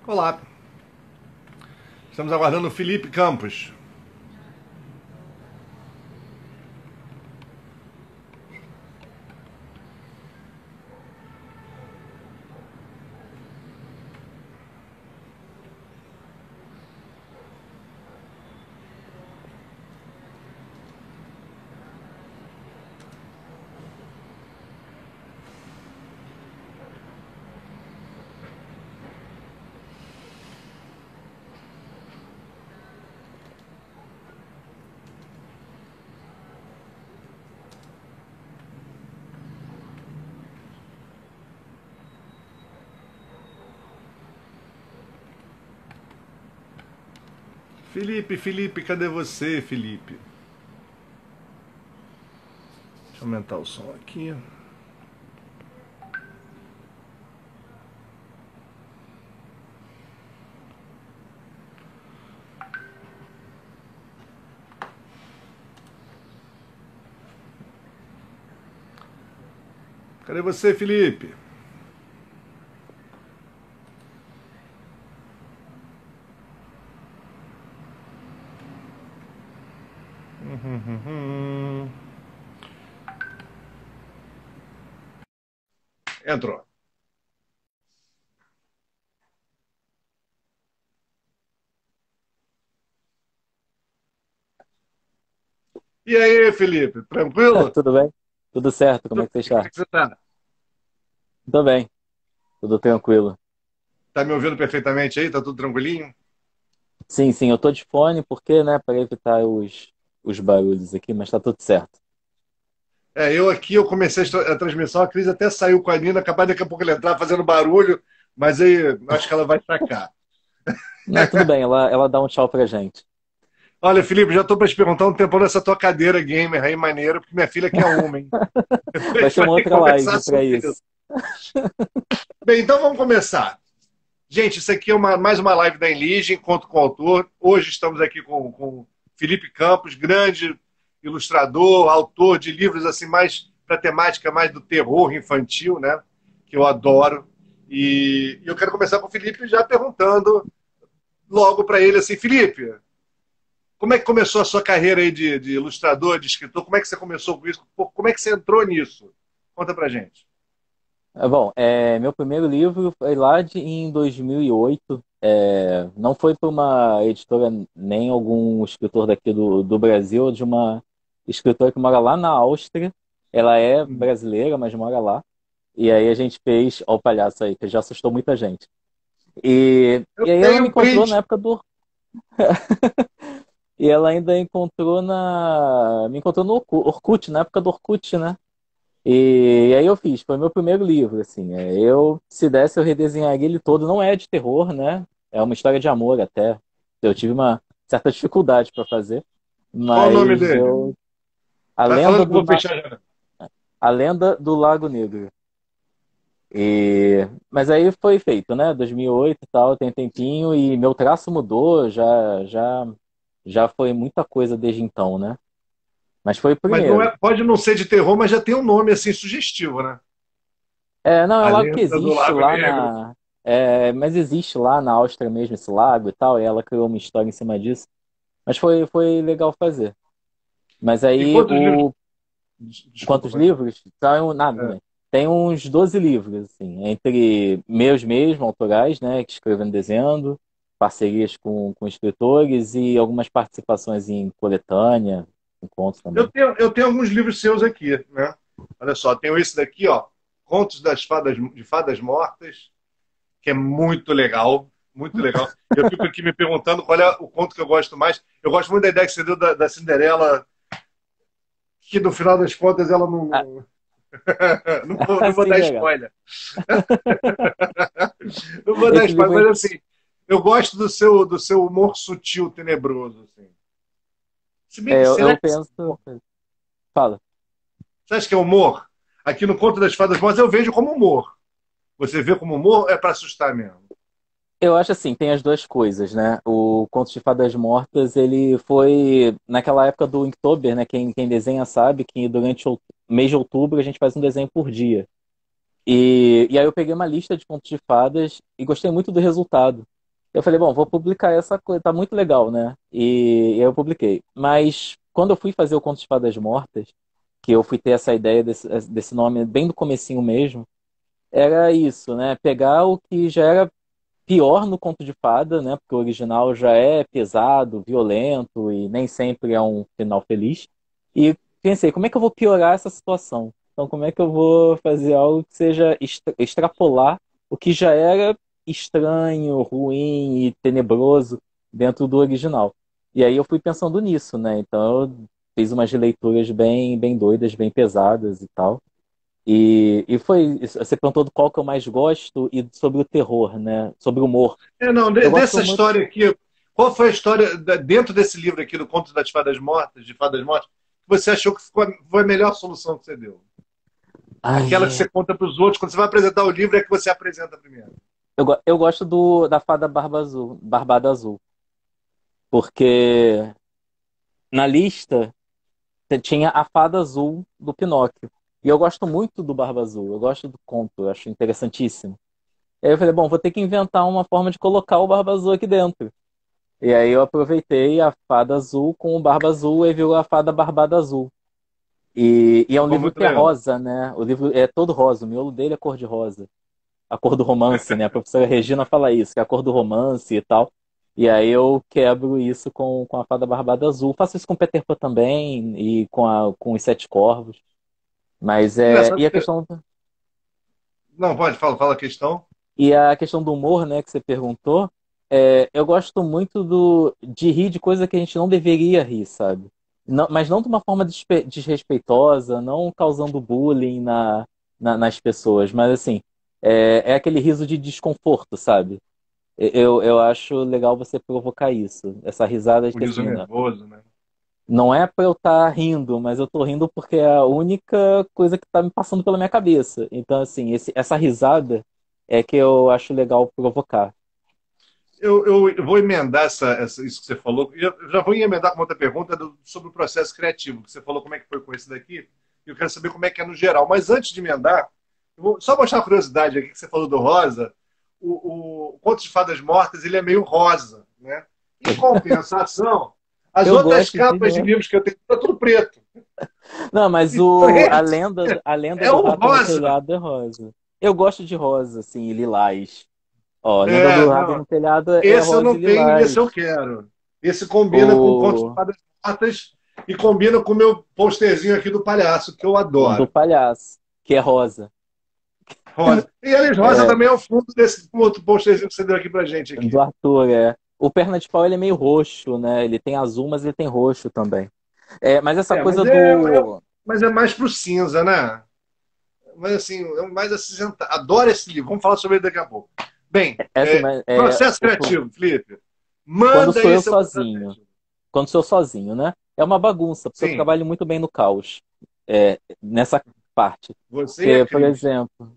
Olá, estamos aguardando o Felipe Campos. Felipe, cadê você, Felipe? Deixa eu aumentar o som aqui. Cadê você, Felipe? Entrou. E aí, Felipe? Tranquilo? Tudo bem? Tudo certo, como é Tudo que você bem, como é está? que você tá? Tudo bem, tudo tranquilo. Tá me ouvindo perfeitamente aí? Tá tudo tranquilinho? Sim, sim, eu tô de fone porque, né, para evitar os barulhos aqui, mas tá tudo certo. Eu aqui, eu comecei a transmissão, a Cris até saiu com a Nina, capaz daqui a pouco ela entrar fazendo barulho, mas aí acho que ela vai sacar. Não, tudo bem, ela dá um tchau pra gente. Olha, Felipe, já tô para te perguntar um tempão nessa tua cadeira gamer aí, maneira, porque minha filha quer uma, hein? A Vai gente ser vai uma ter que outra conversar live para sobre isso. isso. Bem, então vamos começar. Gente, isso aqui é mais uma live da Enlige, Encontro com o Autor. Hoje estamos aqui com Felipe Campos, grande ilustrador, autor de livros assim mais para temática mais do terror infantil, né? Que eu adoro. E eu quero começar com o Felipe já perguntando logo para ele assim, Felipe, como é que começou a sua carreira aí de ilustrador, de escritor? Como é que você começou com isso? Como é que você entrou nisso? Conta pra gente. Bom, meu primeiro livro foi lá em 2008. Não foi por uma editora nem algum escritor daqui do Brasil, de uma escritora que mora lá na Áustria. Ela é brasileira, mas mora lá. E aí a gente fez, ó o palhaço aí, que já assustou muita gente. Eu E aí ela tenho me um encontrou na print. época do. E ela ainda encontrou Me encontrou no Orkut, na época do Orkut, né? E aí eu fiz, foi meu primeiro livro, assim. Se desse, eu redesenharia ele todo. Não é de terror, né? É uma história de amor até. Eu tive uma certa dificuldade para fazer, Qual o nome mas dele? eu. A Vai lenda falando que eu do, vou fechar já. a lenda do Lago Negro. Mas aí foi feito, né? 2008 e tal, tem tempinho e meu traço mudou, já foi muita coisa desde então, né? Mas foi o Mas não primeiro. é, pode não ser de terror, mas já tem um nome assim sugestivo, né? Não, é A um lago que Lenda do existe Lago lá Negro. na. Mas existe lá na Áustria mesmo esse lago e tal, e ela criou uma história em cima disso. Mas foi legal fazer. Mas E aí, quantos livros? Desculpa, quantos pode falar. livros? Nada, É. também. Tem uns 12 livros, assim, entre meus mesmo, autorais, né, que escrevendo desenhando, parcerias com escritores e algumas participações em coletânea, em contos também. Eu tenho alguns livros seus aqui, né? Olha só, tenho esse daqui, ó, Contos de Fadas Mortas, que é muito legal, muito legal. Eu fico aqui me perguntando qual é o conto que eu gosto mais. Eu gosto muito da ideia que você deu da Cinderela, que no final das contas ela Ah, não vou sim, dar legal. spoiler. Não vou dar Esse spoiler, livro mas assim, eu gosto do seu humor sutil, tenebroso. Assim. Se bem que, será eu que penso. Fala. você acha que é humor? Aqui no Conto das Fadas Mortas eu vejo como humor. Você vê como humor é para assustar mesmo. Eu acho assim, tem as duas coisas, né? O Conto de Fadas Mortas, ele foi naquela época do Inktober, né? Quem desenha sabe que durante o mês de outubro a gente faz um desenho por dia. E aí eu peguei uma lista de contos de fadas e gostei muito do resultado. Eu falei, bom, vou publicar essa coisa, tá muito legal, né? E eu publiquei. Mas quando eu fui fazer o Conto de Fadas Mortas, que eu fui ter essa ideia desse nome bem do comecinho mesmo, era isso, né? Pegar o que já era pior no Conto de Fada, né? Porque o original já é pesado, violento e nem sempre é um final feliz. E pensei, como é que eu vou piorar essa situação? Então, como é que eu vou fazer algo que seja extrapolar o que já era estranho, ruim e tenebroso dentro do original? E aí eu fui pensando nisso, né? Então eu fiz umas leituras bem doidas, bem pesadas e tal. E foi, você perguntou do qual que eu mais gosto e sobre o terror, né? Sobre o humor. Não, Eu gosto dessa muito. história aqui, qual foi a história dentro desse livro aqui, do Conto das Fadas Mortas, de Fadas Mortas, que você achou que foi a melhor solução que você deu? Aquela que Ai, você conta para os outros, quando você vai apresentar o livro, é que você apresenta primeiro. eu gosto da fada Barbada Azul, porque na lista tinha a fada azul do Pinóquio. E eu gosto muito do Barba Azul, eu gosto do conto, eu acho interessantíssimo. E aí eu falei, bom, vou ter que inventar uma forma de colocar o Barba Azul aqui dentro. E aí eu aproveitei a fada azul com o Barba Azul e virou a fada Barbada Azul. E é um Ficou livro muito que é legal. rosa, né? O livro é todo rosa, o miolo dele é cor de rosa. A cor do romance, né? A professora Regina fala isso, que é a cor do romance e tal. E aí eu quebro isso com a Fada Barbada Azul. Faço isso com Peter Pan também e com os Sete Corvos. Mas Engraçado. e a questão Não, pode, fala a questão. do humor, né, que você perguntou, eu gosto muito de rir de coisa que a gente não deveria rir, sabe? Mas não de uma forma desrespeitosa, não causando bullying nas pessoas, mas assim, é aquele riso de desconforto, sabe? Eu acho legal você provocar isso, essa risada de O que riso assim, né? nervoso, né? Não é pra eu estar rindo, mas eu tô rindo porque é a única coisa que tá me passando pela minha cabeça. Então, assim, essa risada é que eu acho legal provocar. Eu vou emendar isso que você falou. Eu já vou emendar com outra pergunta sobre o processo criativo, que você falou como é que foi com esse daqui. E eu quero saber como é que é no geral. Mas antes de emendar, eu vou só mostrar uma curiosidade aqui que você falou do rosa. O Conto de Fadas Mortas ele é meio rosa, né? Em compensação, as Eu outras gosto de. capas de livros que eu tenho tá tudo preto. Não, mas Então, a lenda é do o rato no rosa. telhado é rosa. Eu gosto de rosa, assim, e lilás. Ó, a lenda É, do rato não. no telhado é Esse eu rosa não e tenho e esse eu lilás. quero. Esse combina com o Conto de O Fadas Mortas e combina com o meu posterzinho aqui do palhaço, que eu do adoro. palhaço, que é rosa. Rosa. E eles rosa É, também é o fundo desse outro posterzinho que você deu aqui pra gente do aqui. Arthur, é. O perna de pau ele é meio roxo, né? Ele tem azul, mas ele tem roxo também. Mas essa É, mas coisa é, do. mas é mais pro cinza, né? Mas assim, é mais acinzentado. Adoro esse livro. Vamos falar sobre ele daqui a pouco. Bem, É assim, mas, processo criativo, Felipe. quando Manda sou aí eu seu processo sozinho. criativo. Quando sou eu sozinho, né? É uma bagunça, porque eu Sim, trabalho muito bem no caos. Nessa parte. você e a Porque, por Cris. exemplo,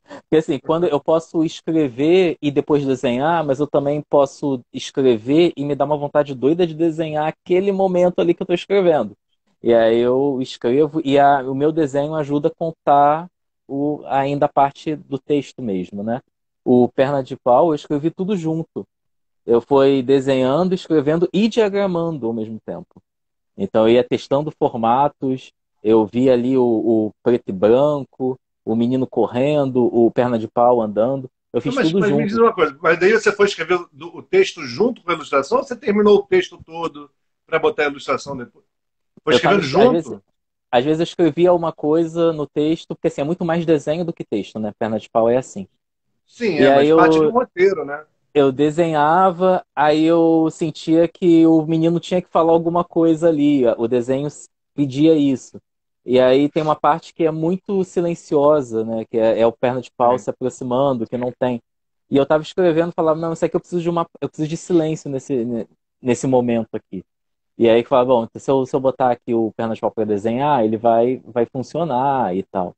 porque assim, quando eu posso escrever e depois desenhar, mas eu também posso escrever e me dar uma vontade doida de desenhar aquele momento ali que eu estou escrevendo. E aí eu escrevo e o meu desenho ajuda a contar ainda a parte do texto mesmo, né? O Perna de Pau, eu escrevi tudo junto. Eu fui desenhando, escrevendo e diagramando ao mesmo tempo. Então eu ia testando formatos, eu vi ali o preto e branco, o menino correndo, o perna de pau andando. Eu Não, fiz tudo mas me diz junto. uma coisa, mas daí você foi escrever o texto junto com a ilustração ou você terminou o texto todo para botar a ilustração depois? Foi Eu tava, escrevendo junto? às vezes eu escrevia uma coisa no texto, porque assim, é muito mais desenho do que texto, né? Perna de pau é assim. Sim, E é, aí mas parte de um roteiro, né? eu desenhava, aí eu sentia que o menino tinha que falar alguma coisa ali. O desenho pedia isso. E aí tem uma parte que é muito silenciosa, né? Que é o perna de pau Sim. se aproximando, que não tem. E eu tava escrevendo, falava, não, isso aqui eu preciso de silêncio nesse momento aqui. E aí que falava, bom, então se eu botar aqui o perna de pau para desenhar, ele vai funcionar e tal.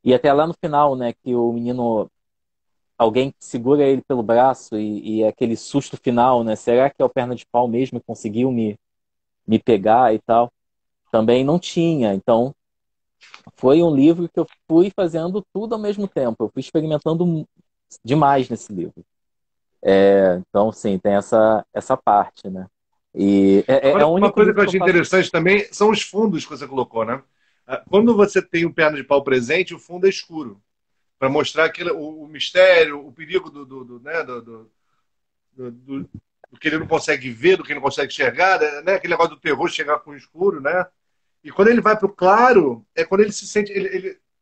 E até lá no final, né, que o menino alguém segura ele pelo braço e aquele susto final, né? Será que é o perna de pau mesmo que conseguiu me pegar e tal? Também não tinha. Então, foi um livro que eu fui fazendo tudo ao mesmo tempo. Eu fui experimentando demais nesse livro. Então, sim, tem essa parte, né? E é Agora, o uma único coisa que livro eu que eu achei faço. interessante também são os fundos que você colocou, né? Quando você tem um perna de pau presente, o fundo é escuro, para mostrar o mistério, o perigo né, do que ele não consegue ver, do que ele não consegue enxergar, né? Aquele negócio do terror chegar com o escuro, né? E quando ele vai para o claro, é quando ele se sente.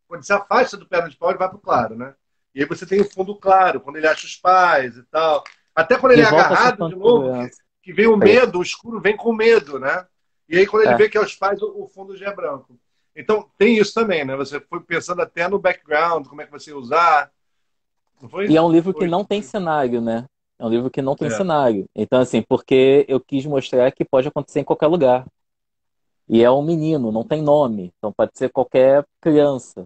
Quando ele se afasta do perna de pau, ele vai para o claro, né? E aí você tem o fundo claro, quando ele acha os pais e tal. Até quando ele E é volta a agarrado sensação de de novo, segurança. que vem o Preto. medo, o escuro vem com medo, né? E aí quando ele É. vê que é os pais, o fundo já é branco. Então tem isso também, né? Você foi pensando até no background, como é que você ia usar. Não foi? E é um livro que Foi, não tem foi. cenário, né? É um livro que não tem É, cenário. Então, assim, porque eu quis mostrar que pode acontecer em qualquer lugar. E é um menino, não tem nome. Então pode ser qualquer criança.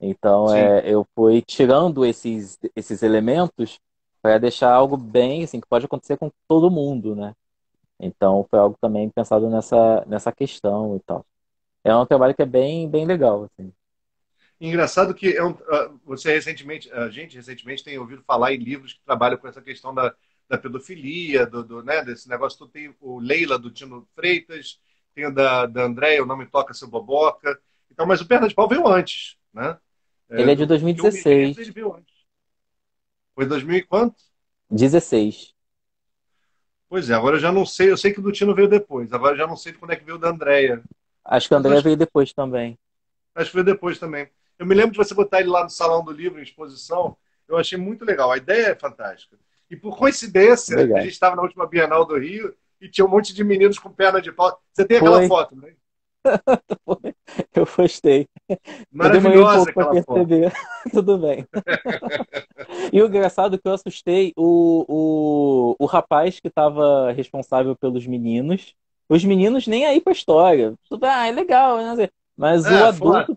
Então sim. eu fui tirando esses elementos para deixar algo bem, assim, que pode acontecer com todo mundo, né? Então foi algo também pensado nessa questão e tal. É um trabalho que é bem legal, assim. Engraçado que você recentemente, a gente recentemente tem ouvido falar em livros que trabalham com essa questão da pedofilia, né, desse negócio todo. Tem o Leila, do Tino Freitas, tem o da Andréia, O Não Me Toca Seu Boboca. Então, mas o Perna de Pau veio antes, né? Ele é de Do que o Menino, 2016. ele veio antes. Foi 2000 e quanto? 16. Pois é, agora eu já não sei. Eu sei que o do Tino veio depois. Agora eu já não sei quando é que veio o da Andréia. Acho que o Mas André veio depois também. acho que veio depois também. Eu me lembro de você botar ele lá no Salão do Livro, em exposição. Eu achei muito legal. A ideia é fantástica. E por coincidência, a gente Obrigado. estava na última Bienal do Rio e tinha um monte de meninos com perna de pau. Você tem aquela Foi, foto, né? foi. Eu gostei. Eu demorei um Maravilhosa pouco para aquela foto. perceber. Tudo bem. E o engraçado é que eu assustei o rapaz que estava responsável pelos meninos. Os meninos nem aí pra história. Tudo, é legal, né? Mas o É, foto. adulto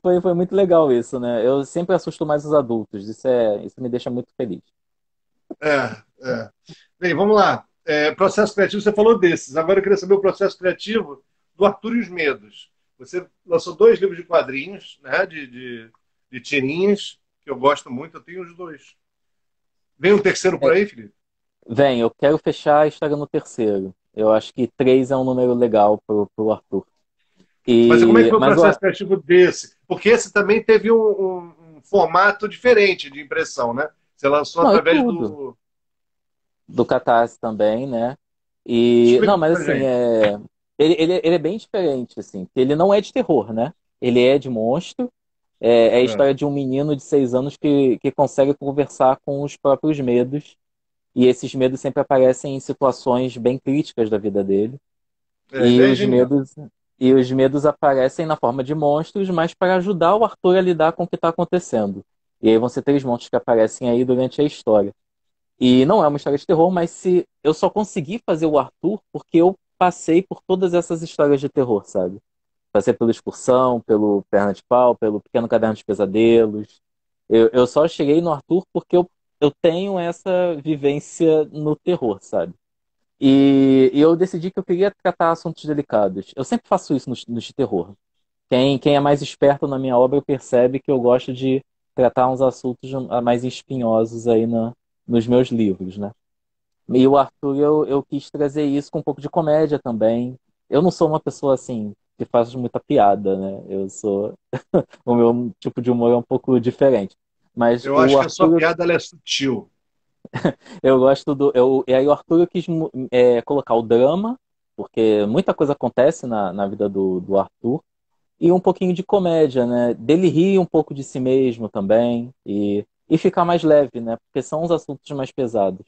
foi muito legal isso, né? Eu sempre assusto mais os adultos. Isso me deixa muito feliz. É, é. Bem, vamos lá. Processo criativo, você falou desses. Agora eu queria saber o processo criativo do Arthur e os Medos. Você lançou dois livros de quadrinhos, né? De tirinhas, que eu gosto muito. Eu tenho os dois. Vem um terceiro por É, aí, Felipe? vem, eu quero fechar a história no terceiro. Eu acho que três é um número legal pro Arthur. Mas como é que foi o Mas processo criativo desse? Porque esse também teve um formato diferente de impressão, né? Você lançou não, e através tudo. do. Do Catarse também, né? Explica Não, mas pra assim, gente. ele é bem diferente, assim. Ele não é de terror, né? Ele é de monstro. É a É, história de um menino de 6 anos que consegue conversar com os próprios medos. E esses medos sempre aparecem em situações bem críticas da vida dele. a E ideia é os genial. medos, e os medos aparecem na forma de monstros, mas para ajudar o Arthur a lidar com o que está acontecendo. E aí vão ser três monstros que aparecem aí durante a história. E não é uma história de terror, mas se eu só consegui fazer o Arthur porque eu passei por todas essas histórias de terror, sabe? Passei pela Excursão, pelo Perna de Pau, pelo Pequeno Caderno de Pesadelos. Eu só cheguei no Arthur porque eu tenho essa vivência no terror, sabe? E eu decidi que eu queria tratar assuntos delicados. Eu sempre faço isso nos de terror. Quem é mais esperto na minha obra percebe que eu gosto de tratar uns assuntos mais espinhosos aí nos meus livros, né? E o Arthur, eu quis trazer isso com um pouco de comédia também. Eu não sou uma pessoa assim que faz muita piada, né? O meu tipo de humor é um pouco diferente. Mas Eu o acho que a sua Arthur, piada ela é sutil. eu gosto e aí o Arthur eu quis colocar o drama, porque muita coisa acontece na vida do Arthur. E um pouquinho de comédia, né? Dele rir um pouco de si mesmo também e ficar mais leve, né? Porque são os assuntos mais pesados.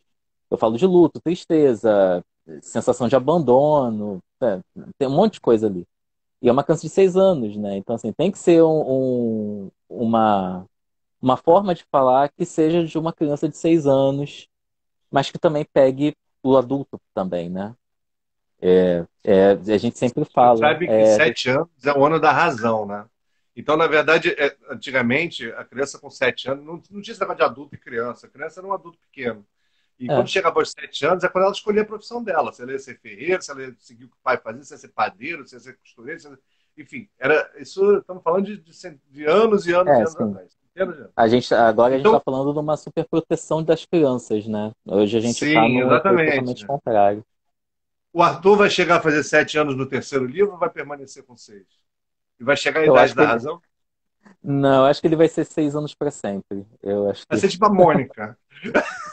Eu falo de luto, tristeza, sensação de abandono, tem um monte de coisa ali. E é uma criança de 6 anos, né? Então, assim, tem que ser uma forma de falar que seja de uma criança de 6 anos, mas que também pegue o adulto também, né? A gente sempre Você fala. sabe que 7 anos é o ano da razão, né? Então, na verdade, antigamente, a criança com 7 anos não tinha esse negócio de adulto e criança. A criança era um adulto pequeno. E quando É, chegava aos 7 anos, é quando ela escolhia a profissão dela. Se ela ia ser ferreiro, se ela ia seguir o que o pai fazia, se ia ser padeiro, se ia ser costureiro. Enfim, era isso. Estamos falando de anos e anos e anos sim. atrás. Agora a gente está Então, falando de uma superproteção das crianças, né? Hoje a gente está sim, no efeito totalmente exatamente. contrário. O Arthur vai chegar a fazer 7 anos no terceiro livro ou vai permanecer com 6? E vai chegar à Eu idade acho que da ele, razão? não, eu acho que ele vai ser 6 anos para sempre. Eu acho Vai que ser tipo a Mônica.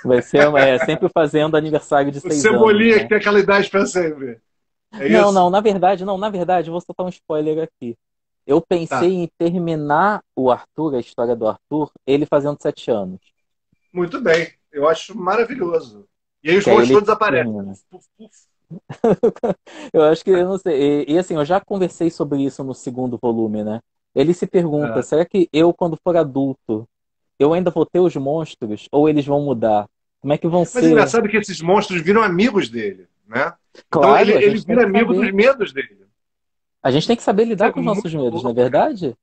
vai ser sempre fazendo aniversário de O 6 anos, Cebolinha que né? tem aquela idade para sempre. É Não, isso? não, na verdade, não, na verdade, eu vou soltar um spoiler aqui. Eu pensei Tá. em terminar o Arthur, a história do Arthur, ele fazendo 7 anos. Muito bem. Eu acho maravilhoso. E aí os Que aí monstros ele todos aparecem. termina. Puf, puf, puf. Eu acho que, eu não sei. E, assim, eu já conversei sobre isso no segundo volume, né? Ele se pergunta: É. será que eu, quando for adulto, eu ainda vou ter os monstros ou eles vão mudar? Como é que vão Mas é ser? engraçado que esses monstros viram amigos dele, né? Então ele, Claro, a ele gente tem vira que amigo dos saber. medos dele. A gente tem que saber Isso lidar é com os nossos muito medos, não é louco, cara. verdade?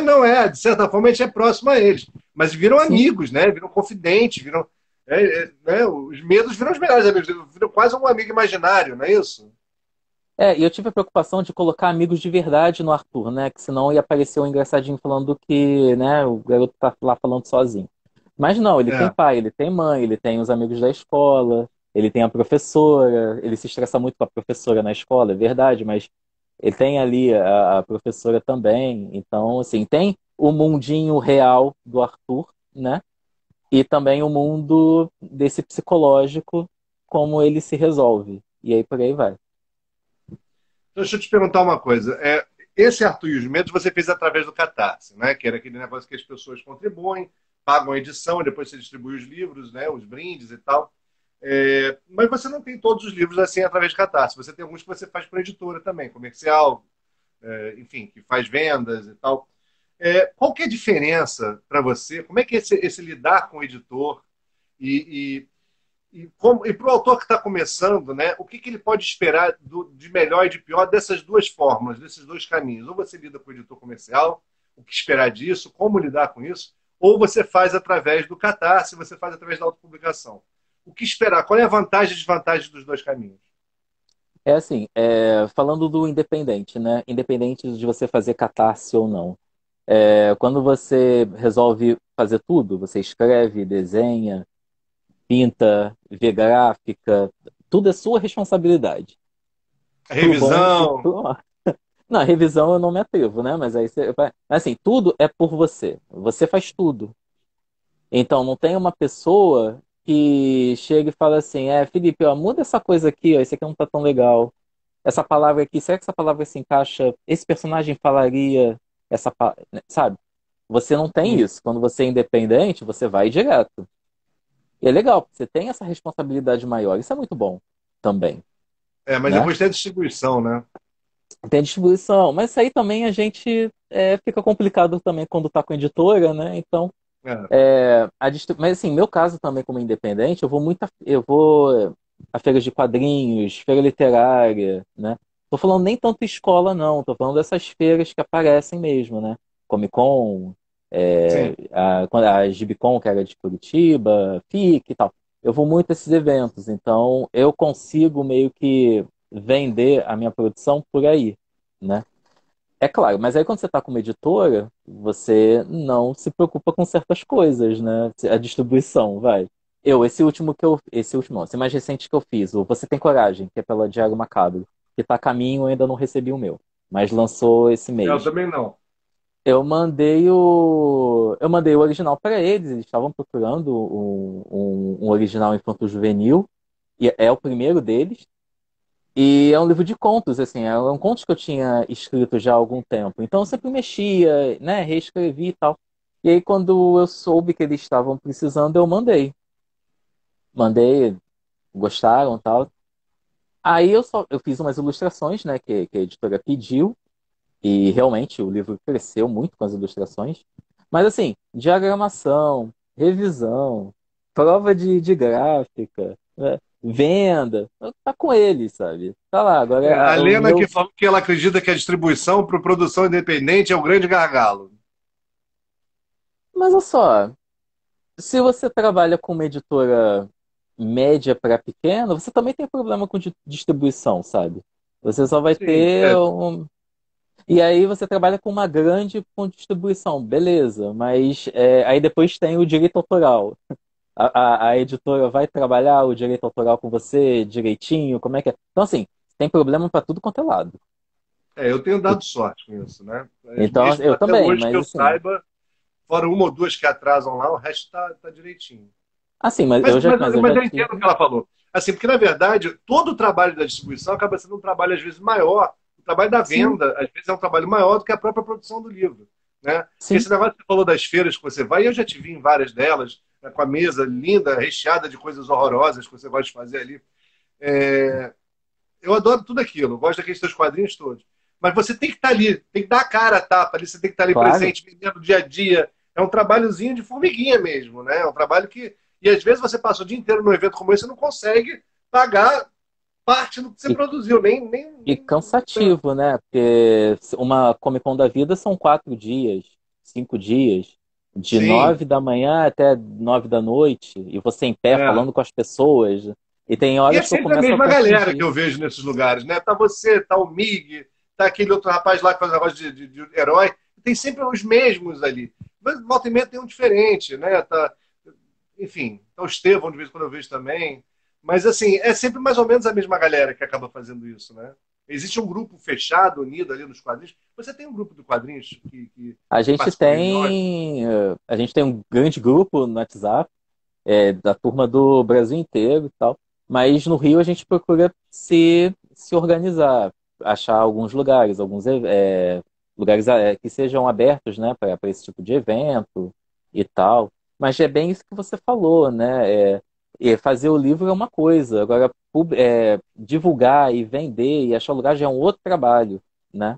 Não é. De certa forma, a gente é próximo a eles. Mas viram Sim. amigos, né? Viram confidentes, viram. Né? Os medos viram os melhores amigos. Viram quase um amigo imaginário, não é isso? E eu tive a preocupação de colocar amigos de verdade no Arthur, né? Que senão ia aparecer um engraçadinho falando que, né, o garoto tá lá falando sozinho. Mas não, ele tem É. pai, ele tem mãe, ele tem os amigos da escola, ele tem a professora, ele se estressa muito com a professora na escola, é verdade, mas ele tem ali a professora também. Então, assim, tem o mundinho real do Arthur, né? E também o mundo desse psicológico, como ele se resolve. E aí por aí vai. Então, deixa eu te perguntar uma coisa. Esse Arthur e os Medos você fez através do Catarse, né? Que era aquele negócio que as pessoas contribuem, pagam a edição, e depois você distribui os livros, né? Os brindes e tal. Mas você não tem todos os livros assim através de Catarse. Você tem alguns que você faz para editora também, comercial, enfim, que faz vendas e tal. Qual que é a diferença para você? Como é que é esse lidar com o editor e, e para o autor que está começando, né, o que ele pode esperar de melhor e de pior dessas duas formas, desses dois caminhos? Ou você lida com o editor comercial, o que esperar disso, como lidar com isso, ou você faz através do Catarse, você faz através da autopublicação. O que esperar? Qual é a vantagem e desvantagem dos dois caminhos? É assim, falando do independente, né? Independente de você fazer catarse ou não. Quando você resolve fazer tudo, você escreve, desenha, pinta, vê gráfica, tudo é sua responsabilidade. A Pro bom e revisão. pro mal. Na revisão eu não me atrevo, né? Mas aí você. Assim, tudo é por você. Você faz tudo. Então não tem uma pessoa que chega e fala assim: Felipe, ó, muda essa coisa aqui, ó, isso aqui não tá tão legal. Essa palavra aqui, será que essa palavra se encaixa? Esse personagem falaria sabe? Você não tem Hum. isso. Quando você é independente, você vai direto. E é legal, porque você tem essa responsabilidade maior. Isso é muito bom também, Mas né? depois tem a distribuição, né? Tem a distribuição, mas isso aí também a gente fica complicado também quando tá com editora, né? Então, É. mas assim, meu caso também como independente, eu vou a feiras de quadrinhos, feira literária, né? Tô falando nem tanto escola, não. Tô falando dessas feiras que aparecem mesmo, né? Comic Con, Sim. a Gibicon, que era de Curitiba, FIC e tal. Eu vou muito a esses eventos, então eu consigo meio que vender a minha produção por aí, né? É claro, mas aí quando você está como editora, você não se preocupa com certas coisas, né? A distribuição, vai. Esse último, não, esse mais recente que eu fiz, o Você Tem Coragem, que é pela Diário Macabro, que está a caminho, eu ainda não recebi o meu, mas lançou esse Eu mês. também não. Eu mandei o original para eles estavam procurando um original infanto-juvenil, e é o primeiro deles. E é um livro de contos, assim, é um conto que eu tinha escrito já há algum tempo. Então eu sempre mexia, né, reescrevi e tal. E aí quando eu soube que eles estavam precisando, eu mandei. Mandei, gostaram e tal. Aí eu fiz umas ilustrações, né, que a editora pediu, e realmente o livro cresceu muito com as ilustrações. Mas assim, diagramação, revisão, prova de gráfica, né, venda, tá com eles, sabe? Tá lá, A agora o Lena que meu. falou que ela acredita que a distribuição para produção independente é o grande gargalo. Mas olha só, se você trabalha com uma editora média para pequena, você também tem problema com distribuição, sabe? Você só vai Sim, ter um. E aí você trabalha com uma grande com distribuição, beleza, mas aí depois tem o direito autoral. A editora vai trabalhar o direito autoral com você direitinho? Como é que é? Então, assim, tem problema para tudo quanto é lado. Eu tenho E- dado sorte com isso, né? As Então, minhas, eu até também, hoje que mas eu assim. saiba, fora uma ou duas que atrasam lá, o resto tá direitinho. Assim, mas Mas, eu já, mas, mas eu mas já eu entendo o tive. que ela falou. Assim, porque, na verdade, todo o trabalho da distribuição acaba sendo um trabalho, às vezes, maior. O trabalho da Sim, venda, às vezes, é um trabalho maior do que a própria produção do livro. Né? Porque sim. esse negócio que você falou das feiras que você vai, eu já te vi em várias delas, né, com a mesa linda, recheada de coisas horrorosas que você gosta de fazer ali. É, eu adoro tudo aquilo, eu gosto daqueles seus quadrinhos todos. Mas você tem que estar ali, tem que dar a cara a tapa ali, você tem que estar ali Claro. presente, vivendo o dia a dia. É um trabalhozinho de formiguinha mesmo, né? É um trabalho que. E às vezes você passa o dia inteiro num evento como esse e não consegue pagar parte do que você E, produziu, e nem um tanto. cansativo, né? Porque uma Comic Con da vida são 4 dias, 5 dias, de Sim, 9 da manhã até 9 da noite, e você em pé é. falando com as pessoas. E tem E é horas que eu sempre a começo a mesma galera que confundir. eu vejo nesses lugares, né? Tá você, tá o Mig, tá aquele outro rapaz lá que faz negócio de herói. Tem sempre os mesmos ali. Mas volta e meia tem um diferente, né? Tá, enfim, tá o Estevão de vez em quando eu vejo também. Mas assim, é sempre mais ou menos a mesma galera que acaba fazendo isso, né? Existe um grupo fechado, unido ali nos quadrinhos. Você tem um grupo de quadrinhos A que gente participa de reuniões? tem, a gente tem um grande grupo no WhatsApp, da turma do Brasil inteiro e tal. Mas no Rio a gente procura se organizar, achar alguns lugares, alguns lugares que sejam abertos, né, para esse tipo de evento e tal. Mas é bem isso que você falou, né? Fazer o livro é uma coisa, agora divulgar e vender e achar lugar já é um outro trabalho, né?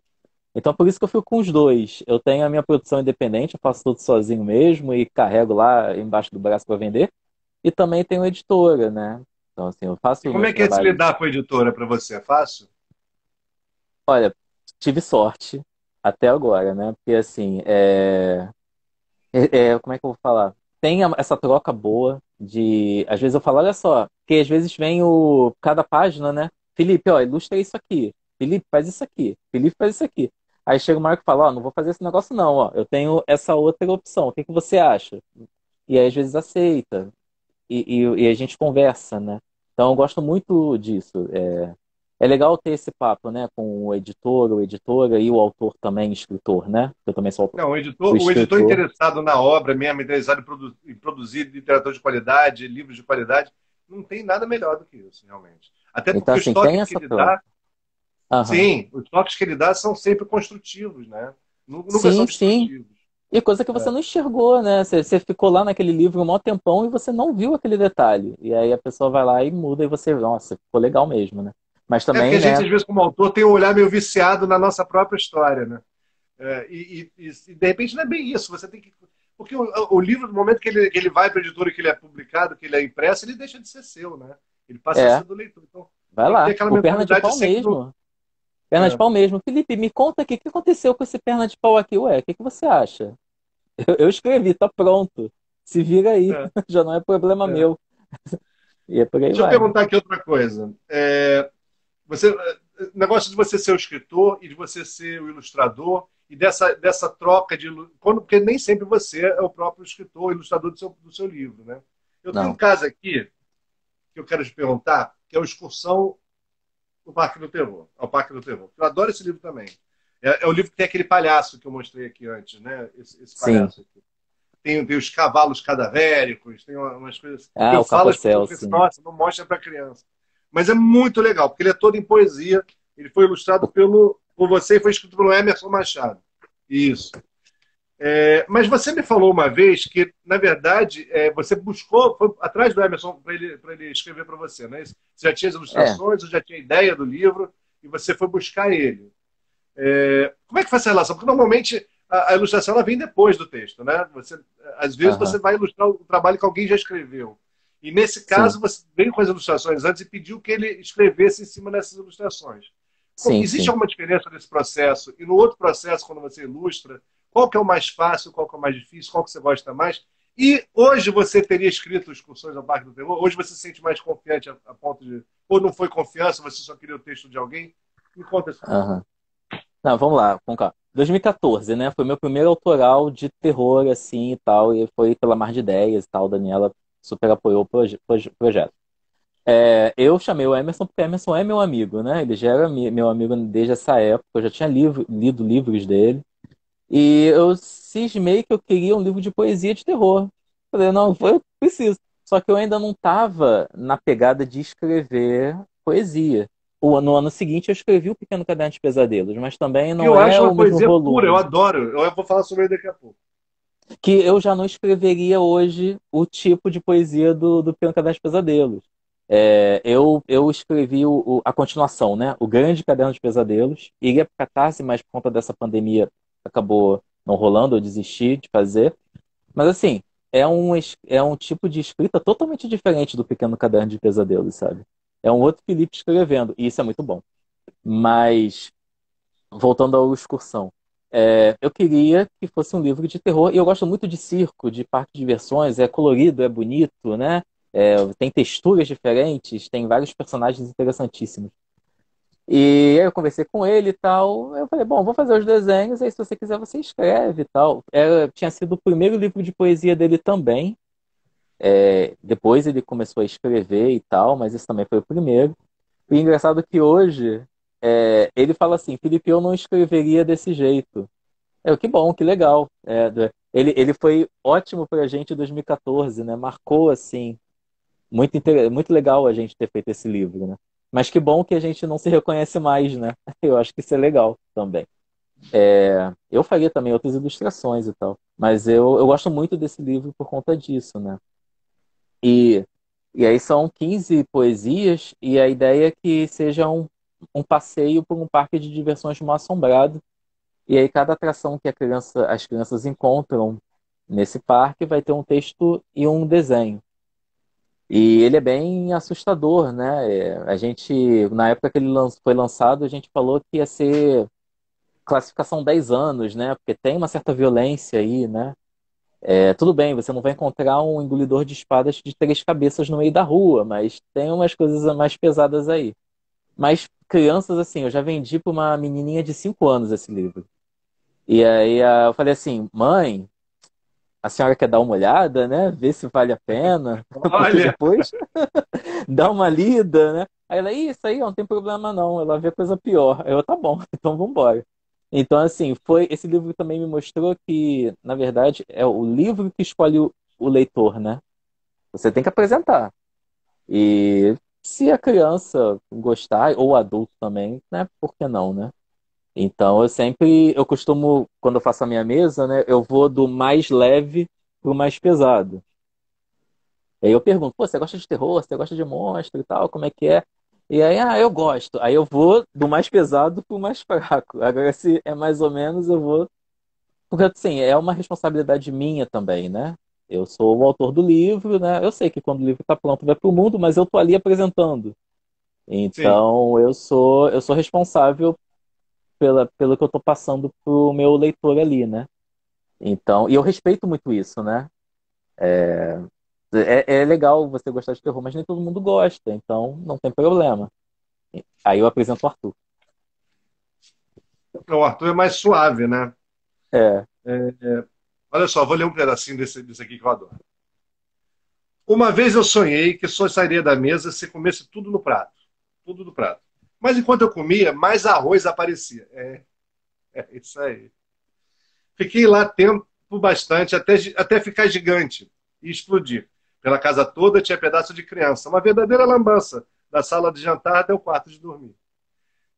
Então, por isso que eu fico com os dois. Eu tenho a minha produção independente, eu faço tudo sozinho mesmo e carrego lá embaixo do braço para vender. E também tenho editora, né? Então, assim, eu E faço como meus é que é se trabalhos. lidar com a editora para você? É fácil? Olha, tive sorte até agora, né? Porque, assim, como é que eu vou falar? Tem essa troca boa de. Às vezes eu falo, olha só, que às vezes vem cada página, né? Felipe, ó, ilustra isso aqui. Felipe, faz isso aqui. Felipe, faz isso aqui. Aí chega o Marco e fala, ó, não vou fazer esse negócio não, ó. Eu tenho essa outra opção. O que que você acha? E aí às vezes aceita. E a gente conversa, né? Então eu gosto muito disso. É legal ter esse papo, né, com o editor, ou editora e o autor também, escritor, né? Eu também sou Não, o o editor escritor. interessado na obra mesmo, interessado em produzir literatura de qualidade, livros de qualidade, não tem nada melhor do que isso, realmente. Até Então, porque os assim, tem toques que essa ele troca. dá, Aham. sim, os toques que ele dá são sempre construtivos, né? Nunca são Sim, sim. destrutivos. E coisa que você É, não enxergou, né? Você ficou lá naquele livro um maior tempão e você não viu aquele detalhe. E aí a pessoa vai lá e muda e você, nossa, ficou legal mesmo, né? Mas porque também, a gente, né? às vezes, como autor, tem um olhar meio viciado na nossa própria história, né? De repente não é bem isso. Você tem que. Porque o livro, no momento que ele vai para a editora, que ele é publicado, que ele é impresso, ele deixa de ser seu, né? Ele passa a É, ser do leitor. Então vai tem que ter lá. aquela O perna de mentalidade pau sempre do. mesmo. Perna de É, pau mesmo. Felipe, me conta aqui, o que aconteceu com esse perna de pau aqui? Ué, o que que você acha? Eu escrevi, tá pronto. Se vira aí, é, já não é problema é. meu. E é por aí Deixa eu vai. perguntar aqui outra coisa. Negócio de você ser o escritor e de você ser o ilustrador e dessa troca de. Porque nem sempre você é o próprio escritor, o ilustrador do seu livro, né? Eu tenho um Não. caso aqui que eu quero te perguntar, que é o Excursão o Parque do Terror, ao Parque do Terror. Eu adoro esse livro também. É o livro que tem aquele palhaço que eu mostrei aqui antes, né? Esse Sim. palhaço aqui. Tem os cavalos cadavéricos, tem umas coisas. Ah, Eu o falo, as pessoas carrossel, pensam, sim. nossa, não mostra para criança. Mas é muito legal, porque ele é todo em poesia. Ele foi ilustrado por você e foi escrito pelo Emerson Machado. Isso. Mas você me falou uma vez que, na verdade, você buscou, foi atrás do Emerson para ele escrever para você, né? Você já tinha as É. ilustrações, você já tinha a ideia do livro, e você foi buscar ele. Como é que foi essa relação? Porque normalmente a ilustração ela vem depois do texto, né? Às vezes você Aham. vai ilustrar o trabalho que alguém já escreveu. E nesse Sim. caso você veio com as ilustrações antes e pediu que ele escrevesse em cima dessas ilustrações. Sim, Existe sim. alguma diferença nesse processo? E no outro processo, quando você ilustra, qual que é o mais fácil, qual que é o mais difícil, qual que você gosta mais? E hoje você teria escrito Excursões ao Parque do Terror? Hoje você se sente mais confiante a ponto de... Ou não foi confiança, você só queria o texto de alguém? Me conta esse caso. Aham. Não, vamos lá, com calma. 2014, né? Foi meu primeiro autoral de terror, assim, e tal. E foi pela Mar de Ideias e tal. Daniela super apoiou o projeto. Eu chamei o Emerson porque o Emerson é meu amigo, né? Ele já era meu amigo desde essa época. Eu já tinha lido livros dele. E eu cismei que eu queria um livro de poesia de terror. Falei, não, eu preciso. Só que eu ainda não estava na pegada de escrever poesia. No ano seguinte eu escrevi o Pequeno Caderno de Pesadelos, mas também Que não eu é acho o uma mesmo poesia pura, eu volume. adoro. Eu vou falar sobre ele daqui a pouco. Que eu já não escreveria hoje o tipo de poesia do Pequeno Caderno de Pesadelos. Eu escrevi a continuação, né? O Grande Caderno de Pesadelos. Iria para Catarse, mas por conta dessa pandemia acabou não rolando, eu desisti de fazer. Mas assim, é um tipo de escrita totalmente diferente do Pequeno Caderno de Pesadelos, sabe? É um outro Felipe escrevendo, e isso é muito bom. Mas, voltando à excursão, eu queria que fosse um livro de terror, e eu gosto muito de circo, de parque de diversões, é colorido, é bonito, né? Tem texturas diferentes, tem vários personagens interessantíssimos. E aí eu conversei com ele e tal. Eu falei, bom, vou fazer os desenhos, aí se você quiser você escreve e tal. Tinha sido o primeiro livro de poesia dele também. Depois ele começou a escrever e tal, mas esse também foi o primeiro. E engraçado que hoje ele fala assim, Felipe, eu não escreveria desse jeito. Que bom, que legal. Ele foi ótimo pra gente em 2014, né? Marcou assim muito legal a gente ter feito esse livro, né? Mas que bom que a gente não se reconhece mais, né? Eu acho que isso é legal também. Eu faria também outras ilustrações e tal, mas eu gosto muito desse livro por conta disso, né? E, e aí são 15 poesias e a ideia é que seja um passeio por um parque de diversões mal assombrado. E aí cada atração que as crianças encontram nesse parque vai ter um texto e um desenho. E ele é bem assustador, né? A gente, na época que ele foi lançado, a gente falou que ia ser classificação 10 anos, né? Porque tem uma certa violência aí, né? Tudo bem, você não vai encontrar um engolidor de espadas de 3 cabeças no meio da rua, mas tem umas coisas mais pesadas aí. Mas crianças, assim, eu já vendi para uma menininha de 5 anos esse livro. E aí eu falei assim, mãe, a senhora quer dar uma olhada, né? Ver se vale a pena, porque Olha, depois dá uma lida, né? Aí ela, isso aí, ó, não tem problema não, ela vê coisa pior. Tá bom, então vamos embora. Então, assim, esse livro também me mostrou que, na verdade, é o livro que escolhe o leitor, né? Você tem que apresentar. E se a criança gostar, ou o adulto também, né? Por que não, né? Então, eu costumo, quando eu faço a minha mesa, né? Eu vou do mais leve pro mais pesado. Aí eu pergunto, pô, você gosta de terror? Você gosta de monstro e tal? Como é que é? E aí, eu gosto. Aí eu vou do mais pesado pro mais fraco. Agora, se é mais ou menos, eu vou. Porque, assim, é uma responsabilidade minha também, né? Eu sou o autor do livro, né? Eu sei que quando o livro está pronto vai para o mundo, mas eu tô ali apresentando. sim. Então, eu sou responsável pelo que eu tô passando pro meu leitor ali, né? Então, e eu respeito muito isso, né? É legal você gostar de terror, mas nem todo mundo gosta, então não tem problema. Aí eu apresento o Arthur. O Arthur é mais suave, né? É, Olha só, vou ler um pedacinho desse aqui que eu adoro. Uma vez eu sonhei que só sairia da mesa se comesse tudo no prato. Tudo no prato. Mas enquanto eu comia, mais arroz aparecia. É isso aí. Fiquei lá tempo bastante, até ficar gigante e explodir. Pela casa toda tinha pedaço de criança. Uma verdadeira lambança, da sala de jantar até o quarto de dormir.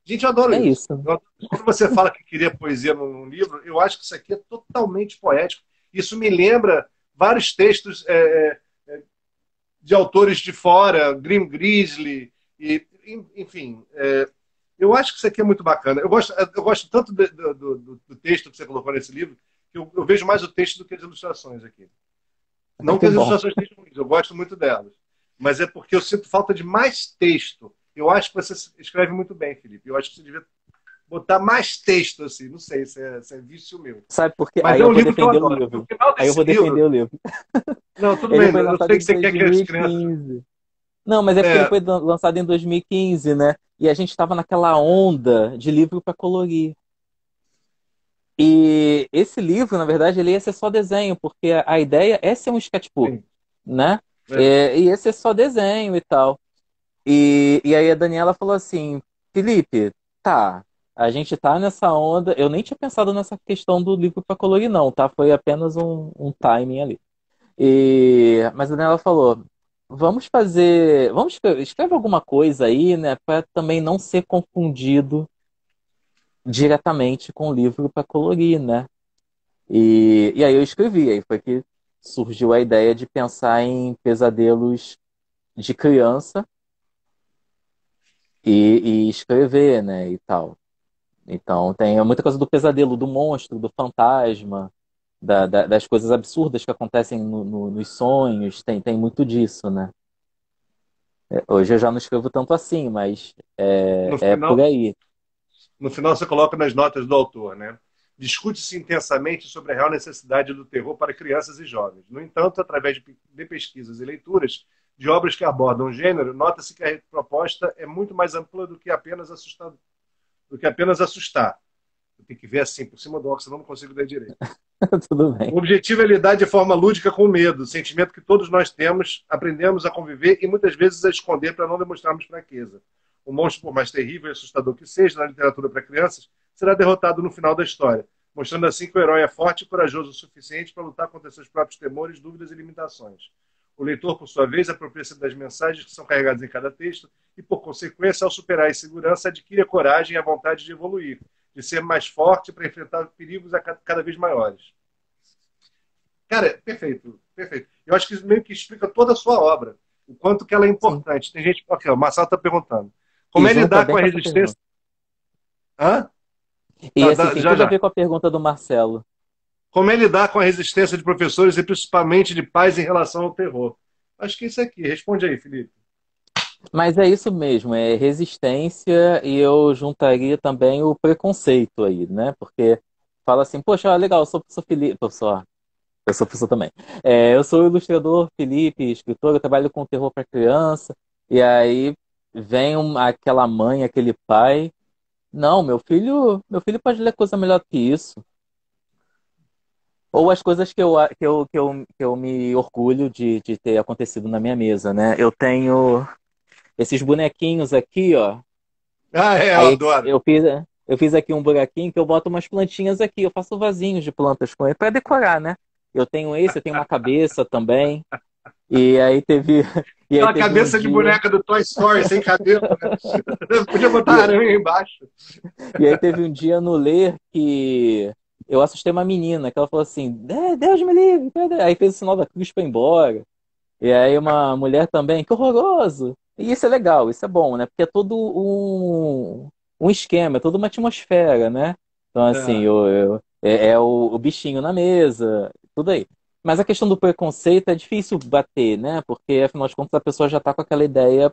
Gente, eu adoro é isso. isso. Quando você fala que queria poesia num livro, eu acho que isso aqui é totalmente poético. Isso me lembra vários textos de autores de fora, Grim Grizzly, e, enfim. Eu acho que isso aqui é muito bacana. Eu gosto tanto do texto que você colocou nesse livro, que eu vejo mais o texto do que as ilustrações aqui. Não que Que as bom. ilustrações sejam ruins, eu gosto muito delas. Mas é porque eu sinto falta de mais texto. Eu acho que você escreve muito bem, Felipe. Eu acho que você devia botar mais texto, assim. Não sei se é vício meu. Sabe por quê? Mas Aí é eu um vou livro que eu defender o adoro. No livro. final Aí eu desse vou defender livro. o livro. Não, tudo Ele bem. foi Eu lançado sei que em você quer que as crianças. 2015. Não, mas é porque ele É, foi lançado em 2015, né? E a gente estava naquela onda de livro para colorir. E esse livro, na verdade, ele ia ser só desenho, porque a ideia é ser um sketchbook, Sim. né? É. E ia ser só desenho e tal. E aí a Daniela falou assim, Felipe, tá, a gente tá nessa onda. Eu nem tinha pensado nessa questão do livro para colorir, não, tá? Foi apenas um timing ali. Mas a Daniela falou, vamos fazer, escreve alguma coisa aí, né, para também não ser confundido diretamente com o livro para colorir, né? E aí eu escrevi, aí foi que surgiu a ideia de pensar em pesadelos de criança e escrever, né, e tal. Então tem muita coisa do pesadelo, do monstro, do fantasma, das coisas absurdas que acontecem nos sonhos, tem muito disso, né? Hoje eu já não escrevo tanto assim, mas No é por final, aí. no final você coloca nas notas do autor, né? Discute-se intensamente sobre a real necessidade do terror para crianças e jovens. No entanto, através de pesquisas e leituras de obras que abordam o gênero, nota-se que a proposta é muito mais ampla do que apenas assustar. Eu tenho que ver assim, por cima do óculos, senão não consigo ler direito. Tudo bem. O objetivo é lidar de forma lúdica com o medo, sentimento que todos nós temos, aprendemos a conviver e muitas vezes a esconder para não demonstrarmos fraqueza. O monstro, por mais terrível e assustador que seja na literatura para crianças, será derrotado no final da história, mostrando assim que o herói é forte e corajoso o suficiente para lutar contra seus próprios temores, dúvidas e limitações. O leitor, por sua vez, apropria-se das mensagens que são carregadas em cada texto e, por consequência, ao superar a insegurança, adquire a coragem e a vontade de evoluir, de ser mais forte para enfrentar perigos cada vez maiores. Cara, perfeito, perfeito. Eu acho que isso meio que explica toda a sua obra, o quanto que ela é Sim. importante. Tem gente, ok, o Marcelo está perguntando, como E é junta lidar bem com a com essa resistência? pergunta. Hã? E assim, tem Já, tudo a já. ver com a pergunta do Marcelo. Como é lidar com a resistência de professores e principalmente de pais em relação ao terror? Acho que é isso aqui. Responde aí, Felipe. Mas é isso mesmo, é resistência e eu juntaria também o preconceito aí, né? Porque fala assim, poxa, legal, eu sou professor Felipe, professor, eu sou professor também. Eu sou o ilustrador Felipe, escritor, eu trabalho com terror para criança, e aí vem aquela mãe, aquele pai, não, meu filho pode ler coisa melhor do que isso. Ou as coisas que eu me orgulho de ter acontecido na minha mesa, né? Eu tenho esses bonequinhos aqui, ó. Ah, é, eu Aí adoro. eu fiz aqui um buraquinho que eu boto umas plantinhas aqui. Eu faço vasinhos de plantas com ele para decorar, né? Eu tenho uma cabeça também. E aí teve, e aí Aquela teve um cabeça de dia, boneca do Toy Story, sem cabelo, né? Podia botar e, aranha embaixo. e aí teve um dia no ler que eu assustei uma menina, que ela falou assim, Deus me livre, cadê?" Aí fez o sinal da cruz para ir embora. E aí uma mulher também, que horroroso. E isso é legal, isso é bom, né? Porque é todo um esquema, é toda uma atmosfera, né? Então, assim, É, é o bichinho na mesa, tudo aí. Mas a questão do preconceito é difícil bater, né? Porque, afinal de contas, a pessoa já está com aquela ideia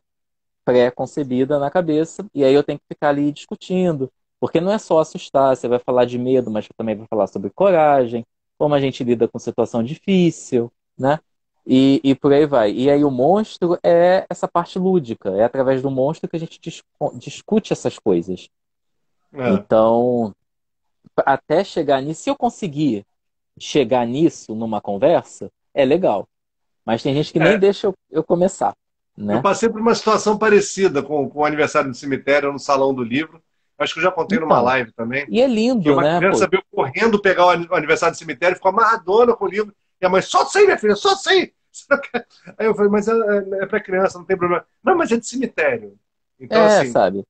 pré-concebida na cabeça, e aí eu tenho que ficar ali discutindo. Porque não é só assustar, você vai falar de medo, mas também vai falar sobre coragem, como a gente lida com situação difícil, né? E por aí vai. E aí o monstro é essa parte lúdica, é através do monstro que a gente discute essas coisas. é. Então, até chegar nisso, se eu conseguir chegar nisso numa conversa, é legal. Mas tem gente que nem É, deixa eu começar, eu né? passei por uma situação parecida com o aniversário do cemitério no Salão do Livro. Acho que eu já contei numa Então, live também. e é Que lindo, uma né? criança Pô, veio correndo pegar o aniversário do cemitério, ficou amarradona com o livro. E a mãe, solta isso aí, minha filha, solta isso aí. Aí eu falei, mas é para criança, não tem problema. Não, mas é de cemitério. Então, assim, sabe?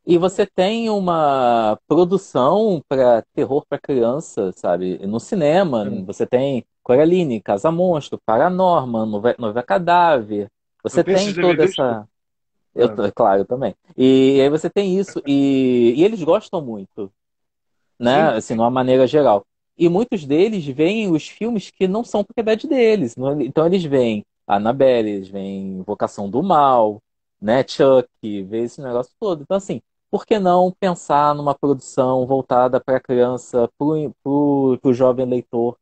E você tem uma produção para terror para criança, sabe? No cinema, você tem Coraline, Casa Monstro, Paranorman, Noiva Cadáver. eu Você tenho tem esses toda DVDs todos. essa. Claro, eu também. E aí você tem isso, e eles gostam muito, né? Sim, Assim, de sim. uma maneira geral. E muitos deles veem os filmes que não são propriedade deles. Então eles veem Annabelle, eles veem Invocação do Mal, né? Chuck, vê esse negócio todo. Então, assim, por que não pensar numa produção voltada para a criança, para o jovem leitor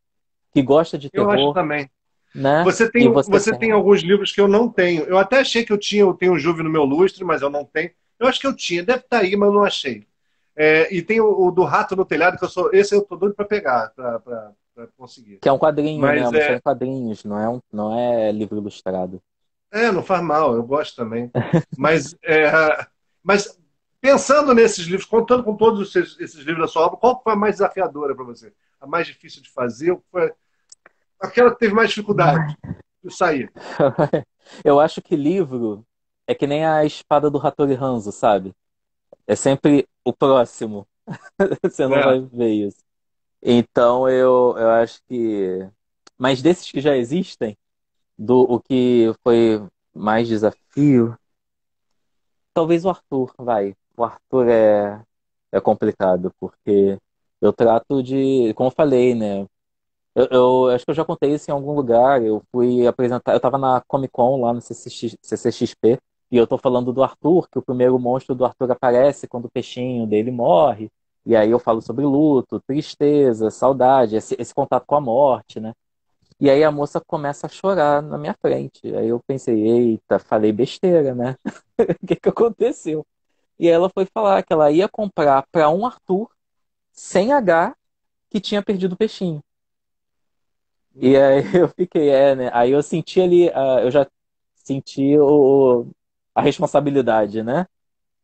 que gosta de Eu acho terror, também. né? E você Você tem tem. alguns livros que eu não tenho. Eu até achei que eu tenho o Juve no meu lustre, mas eu não tenho. Eu acho que eu tinha, deve estar aí, mas eu não achei. E tem o do Rato no Telhado, que esse eu tô doido para pegar, para conseguir. Que é um quadrinho, né? Mas Uma história em quadrinhos, não é livro ilustrado. não faz mal, eu gosto também. Mas, mas pensando nesses livros, contando com todos esses livros da sua obra, qual foi a mais desafiadora para você? A mais difícil de fazer? Ou foi aquela que teve mais dificuldade de sair? Eu acho que livro é que nem a espada do Hattori Hanzo, sabe? É sempre o próximo. Você não É, vai ver isso. Então eu acho que. Mas desses que já existem, o que foi mais desafio, talvez o Arthur, vai. O Arthur é complicado, porque eu trato de. Como eu falei, né? Eu acho que eu já contei isso em algum lugar. Eu fui apresentar. Eu tava na Comic Con lá no CCXP. E eu tô falando do Arthur, que o primeiro monstro do Arthur aparece quando o peixinho dele morre. E aí eu falo sobre luto, tristeza, saudade, esse contato com a morte, né? E aí a moça começa a chorar na minha frente. Aí eu pensei, eita, falei besteira, né? O que que aconteceu? E aí ela foi falar que ela ia comprar para um Arthur sem H que tinha perdido o peixinho. E aí eu fiquei, né? Aí eu senti ali, eu já senti a responsabilidade, né?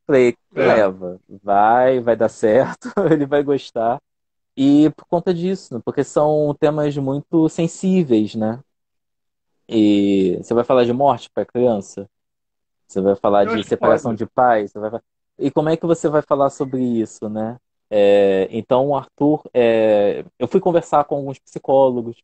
Falei, é. leva, vai dar certo, ele vai gostar. E por conta disso, né? Porque são temas muito sensíveis, né? E você vai falar de morte para criança, você vai falar Eu de acho que separação pode. de pais, e como é que você vai falar sobre isso, né? Então, o Arthur, eu fui conversar com alguns psicólogos,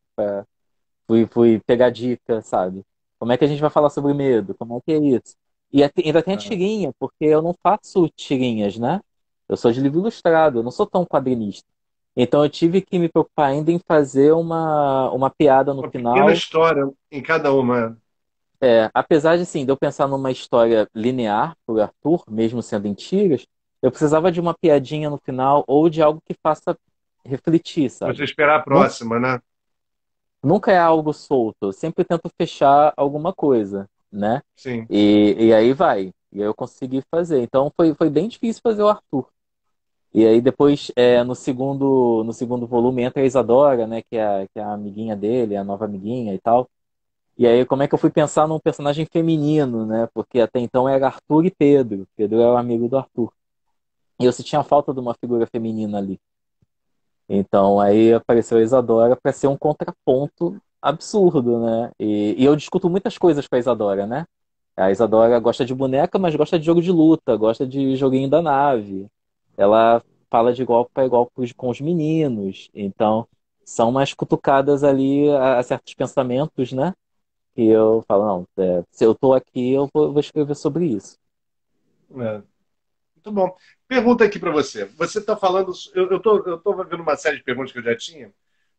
fui pegar dica, sabe? Como é que a gente vai falar sobre medo? Como é que é isso? E ainda tem a É. tirinha, porque eu não faço tirinhas, né? Eu sou de livro ilustrado, eu não sou tão quadrinista. Então eu tive que me preocupar ainda em fazer uma piada no Uma pequena final. história em cada uma. Apesar de, assim, de eu pensar numa história linear pro Arthur, mesmo sendo em tiras, eu precisava de uma piadinha no final ou de algo que faça refletir, Você sabe? esperar a próxima, né? Nunca é algo solto. Eu sempre tento fechar alguma coisa, né? Sim. E aí vai. E aí eu consegui fazer. Então foi bem difícil fazer o Arthur. E aí depois, no segundo volume, entra a Isadora, né? Que é a amiguinha dele, a nova amiguinha e tal. E aí como é que eu fui pensar num personagem feminino, né? Porque até então era Arthur e Pedro. Pedro era o amigo do Arthur. E eu sentia falta de uma figura feminina ali. Então aí apareceu a Isadora para ser um contraponto absurdo, né? E eu discuto muitas coisas com a Isadora, né? A Isadora gosta de boneca, mas gosta de jogo de luta, gosta de joguinho da nave. Ela fala de igual para igual com os meninos. Então são umas cutucadas ali a certos pensamentos, né? E eu falo, não, se eu tô aqui, eu vou escrever sobre isso. É. Muito bom. Pergunta aqui para você. Você está falando. Eu tô vendo uma série de perguntas que eu já tinha,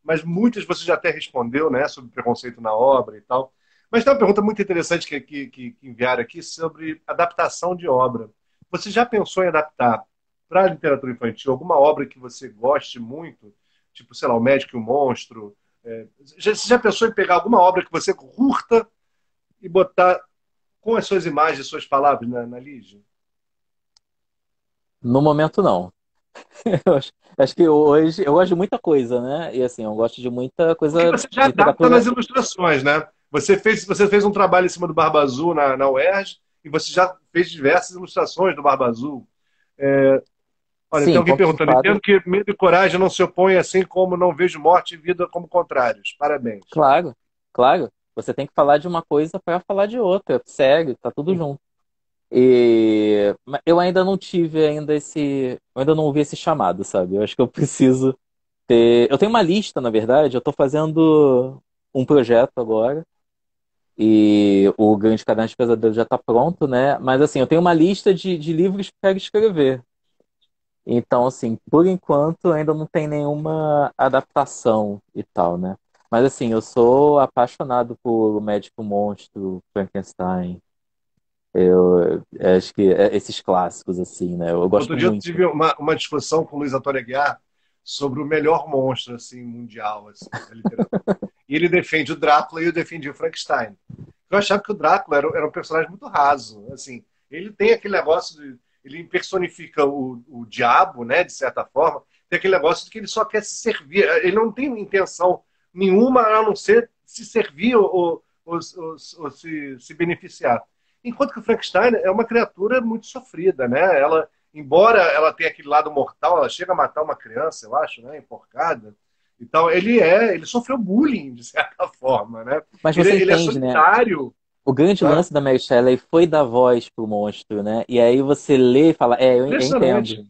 mas muitas você já até respondeu, né? Sobre preconceito na obra e tal. Mas tem uma pergunta muito interessante que enviaram aqui sobre adaptação de obra. Você já pensou em adaptar para a literatura infantil alguma obra que você goste muito? Tipo, sei lá, O Médico e o Monstro. Você já pensou em pegar alguma obra que você curta e botar com as suas imagens, suas palavras na Lígia? No momento, não. Eu acho que hoje eu gosto de muita coisa, né? E assim, eu gosto de muita Porque coisa, você já adapta literatura. nas ilustrações, né? Você fez um trabalho em cima do Barba Azul na UERJ e você já fez diversas ilustrações do Barba Azul. Olha, tem Sim, alguém contos de perguntando: fadas, entendo que medo e coragem não se opõem, assim como não vejo morte e vida como contrários. Parabéns. claro, claro. Você tem que falar de uma coisa para falar de outra. Sério, tá tudo Sim. junto. Mas eu ainda não tive ainda eu ainda não ouvi esse chamado, sabe? Eu acho que eu preciso ter. Eu tenho uma lista, na verdade. Eu tô fazendo um projeto agora. E o Grande Caderno de Pesadelo já está pronto, né? Mas assim, eu tenho uma lista de livros que quero escrever. Então, assim, por enquanto ainda não tem nenhuma adaptação e tal, né? Mas assim, eu sou apaixonado por O Médico Monstro, Frankenstein. Eu acho que esses clássicos, assim, né? Eu Outro gosto dia eu muito. tive uma discussão com o Luiz Antônio Aguiar sobre o melhor monstro assim, mundial assim, da literatura. E ele defende o Drácula e eu defendi o Frankenstein. Eu achava que o Drácula era um personagem muito raso. Assim, ele tem aquele negócio de. ele personifica o diabo, né, de certa forma. Tem aquele negócio de que ele só quer se servir, ele não tem intenção nenhuma a não ser se servir ou se beneficiar. Enquanto que o Frankenstein é uma criatura muito sofrida, né? Ela, embora ela tenha aquele lado mortal, ela chega a matar uma criança, eu acho, né, enforcada. Então ele sofreu bullying de certa forma, né? Mas Ele, você ele é entende, né? solitário, O grande né? lance da Mary Shelley foi dar voz pro monstro, né? E aí você lê e fala, eu entendo. Impressionante.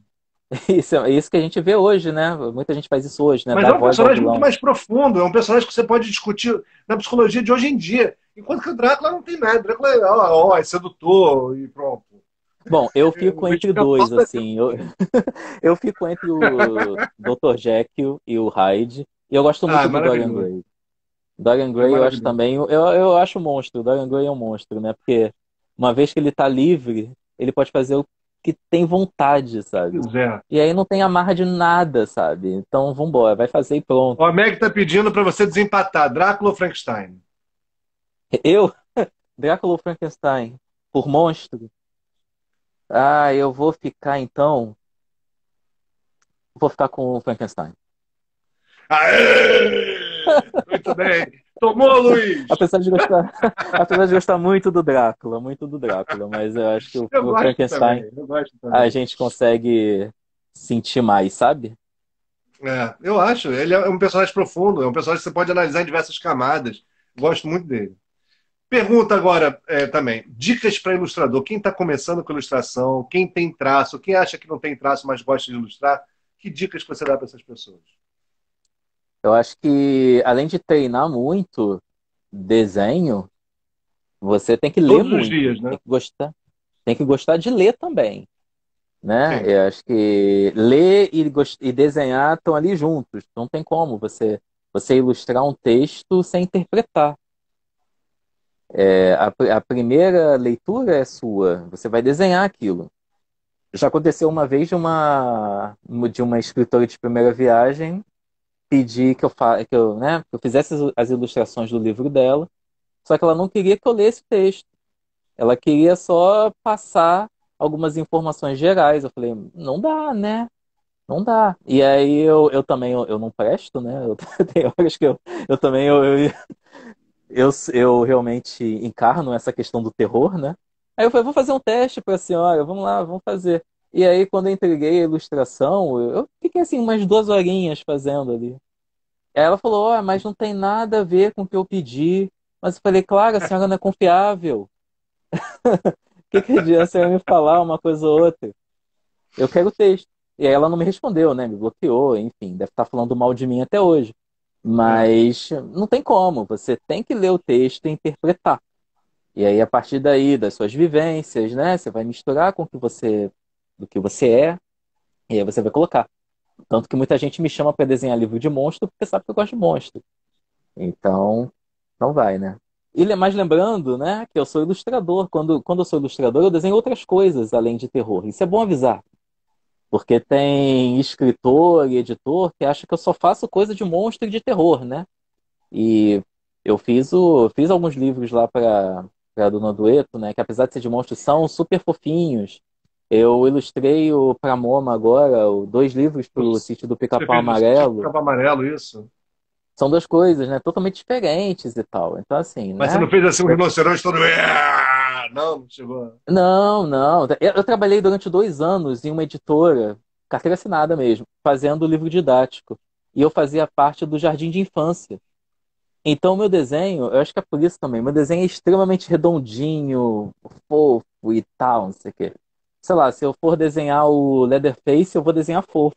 Isso é isso que a gente vê hoje, né? Muita gente faz isso hoje, né? Mas Dar é um voz ao personagem muito vilão. mais profundo, é um personagem que você pode discutir na psicologia de hoje em dia. Enquanto que o Drácula não tem nada. O Drácula é sedutor e pronto. Bom, eu O fico entre investigador dois, assim. Eu fico entre o Dr. Jekyll e o Hyde. E eu gosto Ah, muito do Dorian maravilhoso. Gray. Dorian Ele é Gray eu acho maravilhoso. também. Eu acho um monstro. O Dorian Gray é um monstro, né? Porque uma vez que ele tá livre, ele pode fazer o que tem vontade, sabe? Pois é. E aí não tem amarra de nada, sabe? Então vambora, vai fazer e pronto. O Meg tá pedindo para você desempatar Drácula ou Frankenstein. Eu, Drácula ou Frankenstein, por monstro? Ah, eu vou ficar então. Vou ficar com o Frankenstein. Aê! Muito bem. Tomou, Luiz! Apesar de gostar, apesar de gostar muito do Drácula, mas eu acho que Eu o gosto Frankenstein também, eu gosto a também. gente consegue sentir mais, sabe? Eu acho. Ele é um personagem profundo, é um personagem que você pode analisar em diversas camadas. Gosto muito dele. Pergunta agora também: dicas para ilustrador. Quem está começando com ilustração, quem tem traço, quem acha que não tem traço, mas gosta de ilustrar, que dicas que você dá para essas pessoas? Eu acho que além de treinar muito desenho, você tem que ler Todos os muito, dias, né? tem que gostar de ler também, né? Sim. Eu acho que ler e desenhar estão ali juntos. Não tem como você ilustrar um texto sem interpretar. A primeira leitura é sua, você vai desenhar aquilo. Já aconteceu uma vez de uma escritora de primeira viagem pedir que eu fizesse as ilustrações do livro dela, só que ela não queria que eu lesse o texto. Ela queria só passar algumas informações gerais. Eu falei, não dá, né? Não dá. E aí eu também eu não presto, né? Tem horas que eu também eu realmente encarno essa questão do terror, né? Aí eu falei, vou fazer um teste para a senhora, vamos lá, vamos fazer. E aí, quando eu entreguei a ilustração, eu fiquei assim umas 2 horinhas fazendo ali. Aí ela falou, ó, mas não tem nada a ver com o que eu pedi. Mas eu falei, claro, a senhora não é confiável. O que que adianta a senhora me falar uma coisa ou outra? Eu quero o texto. E aí ela não me respondeu, né? Me bloqueou, enfim, deve estar falando mal de mim até hoje. É. Mas não tem como, você tem que ler o texto e interpretar. E aí, a partir daí, das suas vivências, né? Você vai misturar com do que você é, e aí você vai colocar. Tanto que muita gente me chama para desenhar livro de monstro porque sabe que eu gosto de monstro. Então, não vai, né? Mas lembrando, né, que eu sou ilustrador. Quando eu sou ilustrador, eu desenho outras coisas além de terror. Isso é bom avisar. Porque tem escritor e editor que acha que eu só faço coisa de monstro e de terror, né? E eu fiz alguns livros lá para Dona Dueto, né? Que apesar de ser de monstros, são super fofinhos. Eu ilustrei para Moma agora, 2 livros para o Sítio do Você Pica-Pau fez o tipo Amarelo. cabo amarelo, isso? São 2 coisas, né? Totalmente diferentes e tal. Então, assim, Mas você né? não fez assim um rinoceronte todo. Não, não chegou. Não, não. Eu trabalhei durante 2 anos em uma editora, carteira assinada mesmo, fazendo livro didático. E eu fazia parte do jardim de infância. Então, o meu desenho, eu acho que é por isso também, meu desenho é extremamente redondinho, fofo e tal, não sei o quê. Sei lá, se eu for desenhar o Leatherface, eu vou desenhar fofo,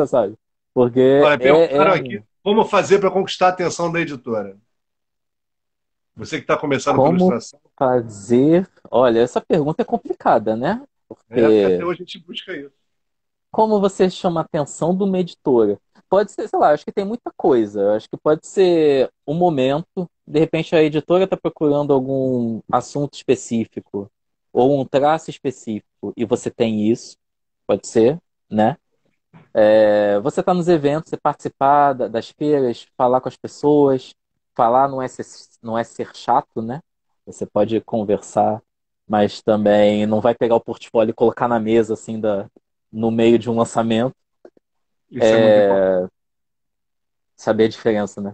sabe? Porque Olha, perguntaram aqui como fazer para conquistar a atenção da editora. Você que está começando com como ilustração, fazer. Olha, essa pergunta é complicada, né? porque até Porque hoje a gente busca isso. como você chama a atenção de uma editora? Pode ser, sei lá, acho que tem muita coisa. Eu acho que pode ser um momento, de repente a editora está procurando algum assunto específico ou um traço específico e você tem isso, pode ser, né? Você está nos eventos, você participar das feiras, falar com as pessoas, falar não é ser chato, né? Você pode conversar. mas também não vai pegar o portfólio e colocar na mesa, assim, no meio de um lançamento. Isso é muito importante. Saber a diferença, né?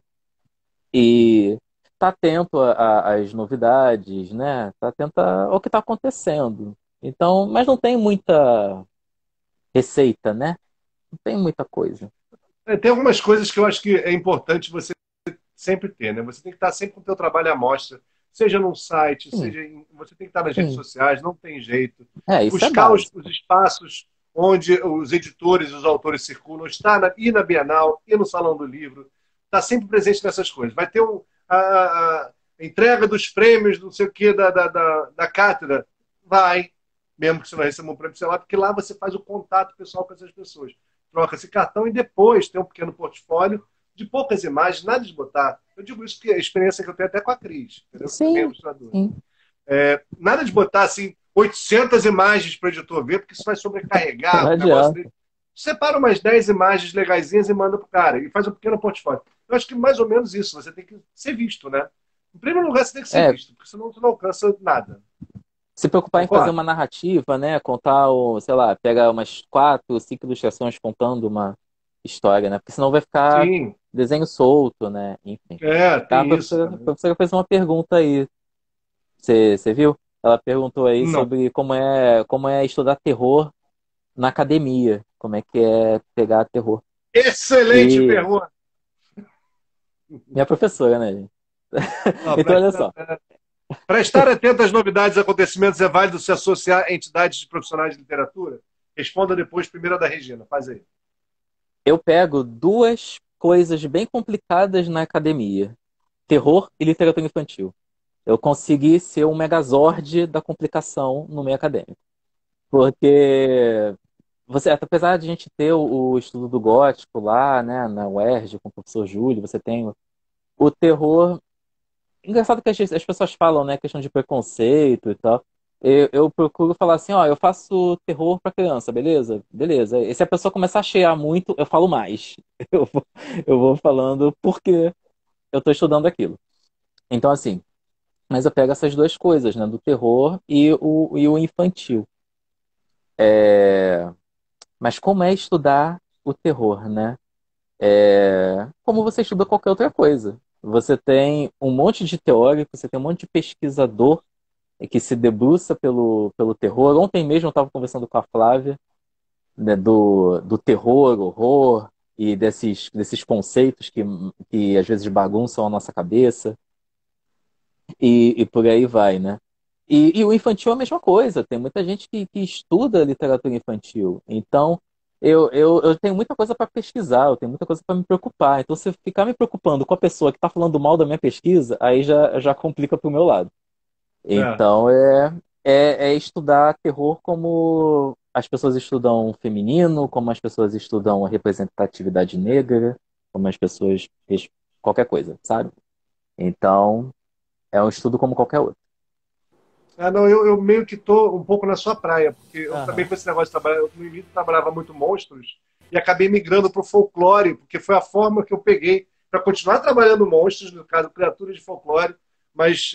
E tá atento às novidades, né? Tá atento ao que tá acontecendo. Então, mas não tem muita receita, né? Não tem muita coisa. Tem algumas coisas que eu acho que é importante você sempre ter, né? Você tem que estar sempre com o teu trabalho à mostra, seja num site, Sim, você tem que estar nas redes sim. sociais, não tem jeito. Isso é Buscar os básico. espaços onde os editores e os autores circulam, ir na Bienal, ir no Salão do Livro, estar sempre presente nessas coisas. Vai ter a entrega dos prêmios, não sei o quê, da cátedra. Vai, mesmo que você não receba um prêmio, sei lá, porque lá você faz o contato pessoal com essas pessoas. Troca esse cartão e depois tem um pequeno portfólio de poucas imagens, nada de botar. Eu digo isso porque é a experiência que eu tenho até com a Cris, entendeu? Que também é Sim, ilustradora. sim. Nada de botar assim 800 imagens para o editor ver, porque isso vai sobrecarregar Não o negócio dele. adianta. Separa umas 10 imagens legaisinhas e manda pro cara. E faz um pequeno portfólio. Eu acho que mais ou menos isso. Você tem que ser visto, né? Em primeiro lugar, você tem que ser É, visto, porque senão você não alcança nada. se preocupar em fazer Concorda? uma narrativa, né? Contar, sei lá, pega umas 4, 5 ilustrações contando uma história, né? Porque senão vai ficar Sim. desenho solto, né? Enfim. A Tem isso professora, a também. professora fez uma pergunta aí. Você viu? Ela perguntou aí Não. sobre como é estudar terror na academia. Como é que é pegar terror. Excelente E pergunta. minha professora, né, gente? Não, Então, olha só. para estar atento às novidades e acontecimentos, é válido se associar a entidades de profissionais de literatura? Responda depois, primeiro a da Regina. Faz aí. Eu pego duas coisas bem complicadas na academia: terror e literatura infantil. Eu consegui ser um megazord da complicação no meio acadêmico. Porque apesar de a gente ter o estudo do gótico lá, né, na UERJ, com o professor Júlio, você tem o terror. Engraçado que as pessoas falam, né, questão de preconceito e tal. Eu procuro falar assim, ó, eu faço terror pra criança, beleza? Beleza. E se a pessoa começar a chear muito, eu falo mais. Eu vou, eu vou falando porque eu tô estudando aquilo. Então, assim, mas eu pego essas duas coisas, né, do terror e o infantil. Mas como é estudar o terror, né? Como você estuda qualquer outra coisa. Você tem um monte de teórico, você tem um monte de pesquisador que se debruça pelo terror. Ontem mesmo eu estava conversando com a Flávia, né, do terror, horror e desses conceitos que às vezes bagunçam a nossa cabeça e por aí vai, né? E o infantil é a mesma coisa. Tem muita gente que estuda literatura infantil. Então, eu tenho muita coisa para pesquisar, eu tenho muita coisa para me preocupar. Então, se eu ficar me preocupando com a pessoa que está falando mal da minha pesquisa, aí já complica para o meu lado. É. Então, é estudar terror como as pessoas estudam feminino, como as pessoas estudam a representatividade negra, como as pessoas. Qualquer coisa, sabe? Então, é um estudo como qualquer outro. Não, eu meio que tô um pouco na sua praia, porque eu também Aham. com esse negócio de trabalhar, eu no início trabalhava muito monstros e acabei migrando para o folclore, porque foi a forma que eu peguei para continuar trabalhando monstros, no caso, criaturas de folclore, mas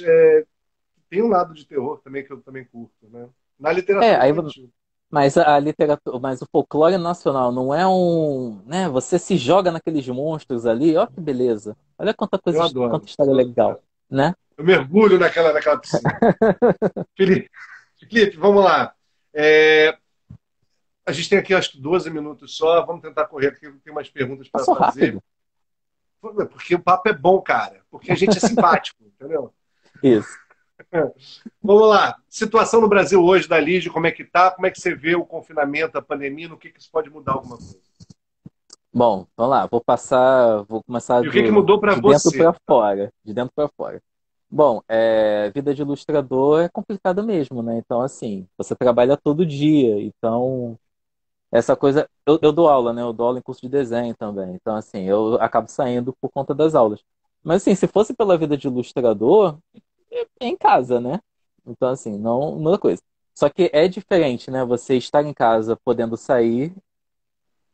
tem um lado de terror também que eu também curto, né? Na literatura Aí, infantil. mas a literatura, mas o folclore nacional não é um, né? Você se joga naqueles monstros ali, ó que beleza. Olha quanta coisa, Eu quanta adoro. história legal, né? Eu mergulho naquela piscina. Felipe, Felipe, vamos lá. É, a gente tem aqui acho que 12 minutos só. Vamos tentar correr aqui. Tem umas perguntas para Passou fazer. rápido. Porque o papo é bom, cara. Porque a gente é simpático, entendeu? Isso. Vamos lá. Situação no Brasil hoje da Lígia, como é que tá? Como é que você vê o confinamento, a pandemia? No que isso pode mudar alguma coisa? Bom, vamos lá. Vou começar E o que mudou para de dentro você? para fora, de dentro para fora. Bom, vida de ilustrador é complicado mesmo, né? Então, assim, você trabalha todo dia, então essa coisa. Eu dou aula, né? Eu dou aula em curso de desenho também. Então, assim, eu acabo saindo por conta das aulas. Mas, assim, se fosse pela vida de ilustrador, é em casa, né? Então, assim, não muda coisa. Só que é diferente, né? Você estar em casa podendo sair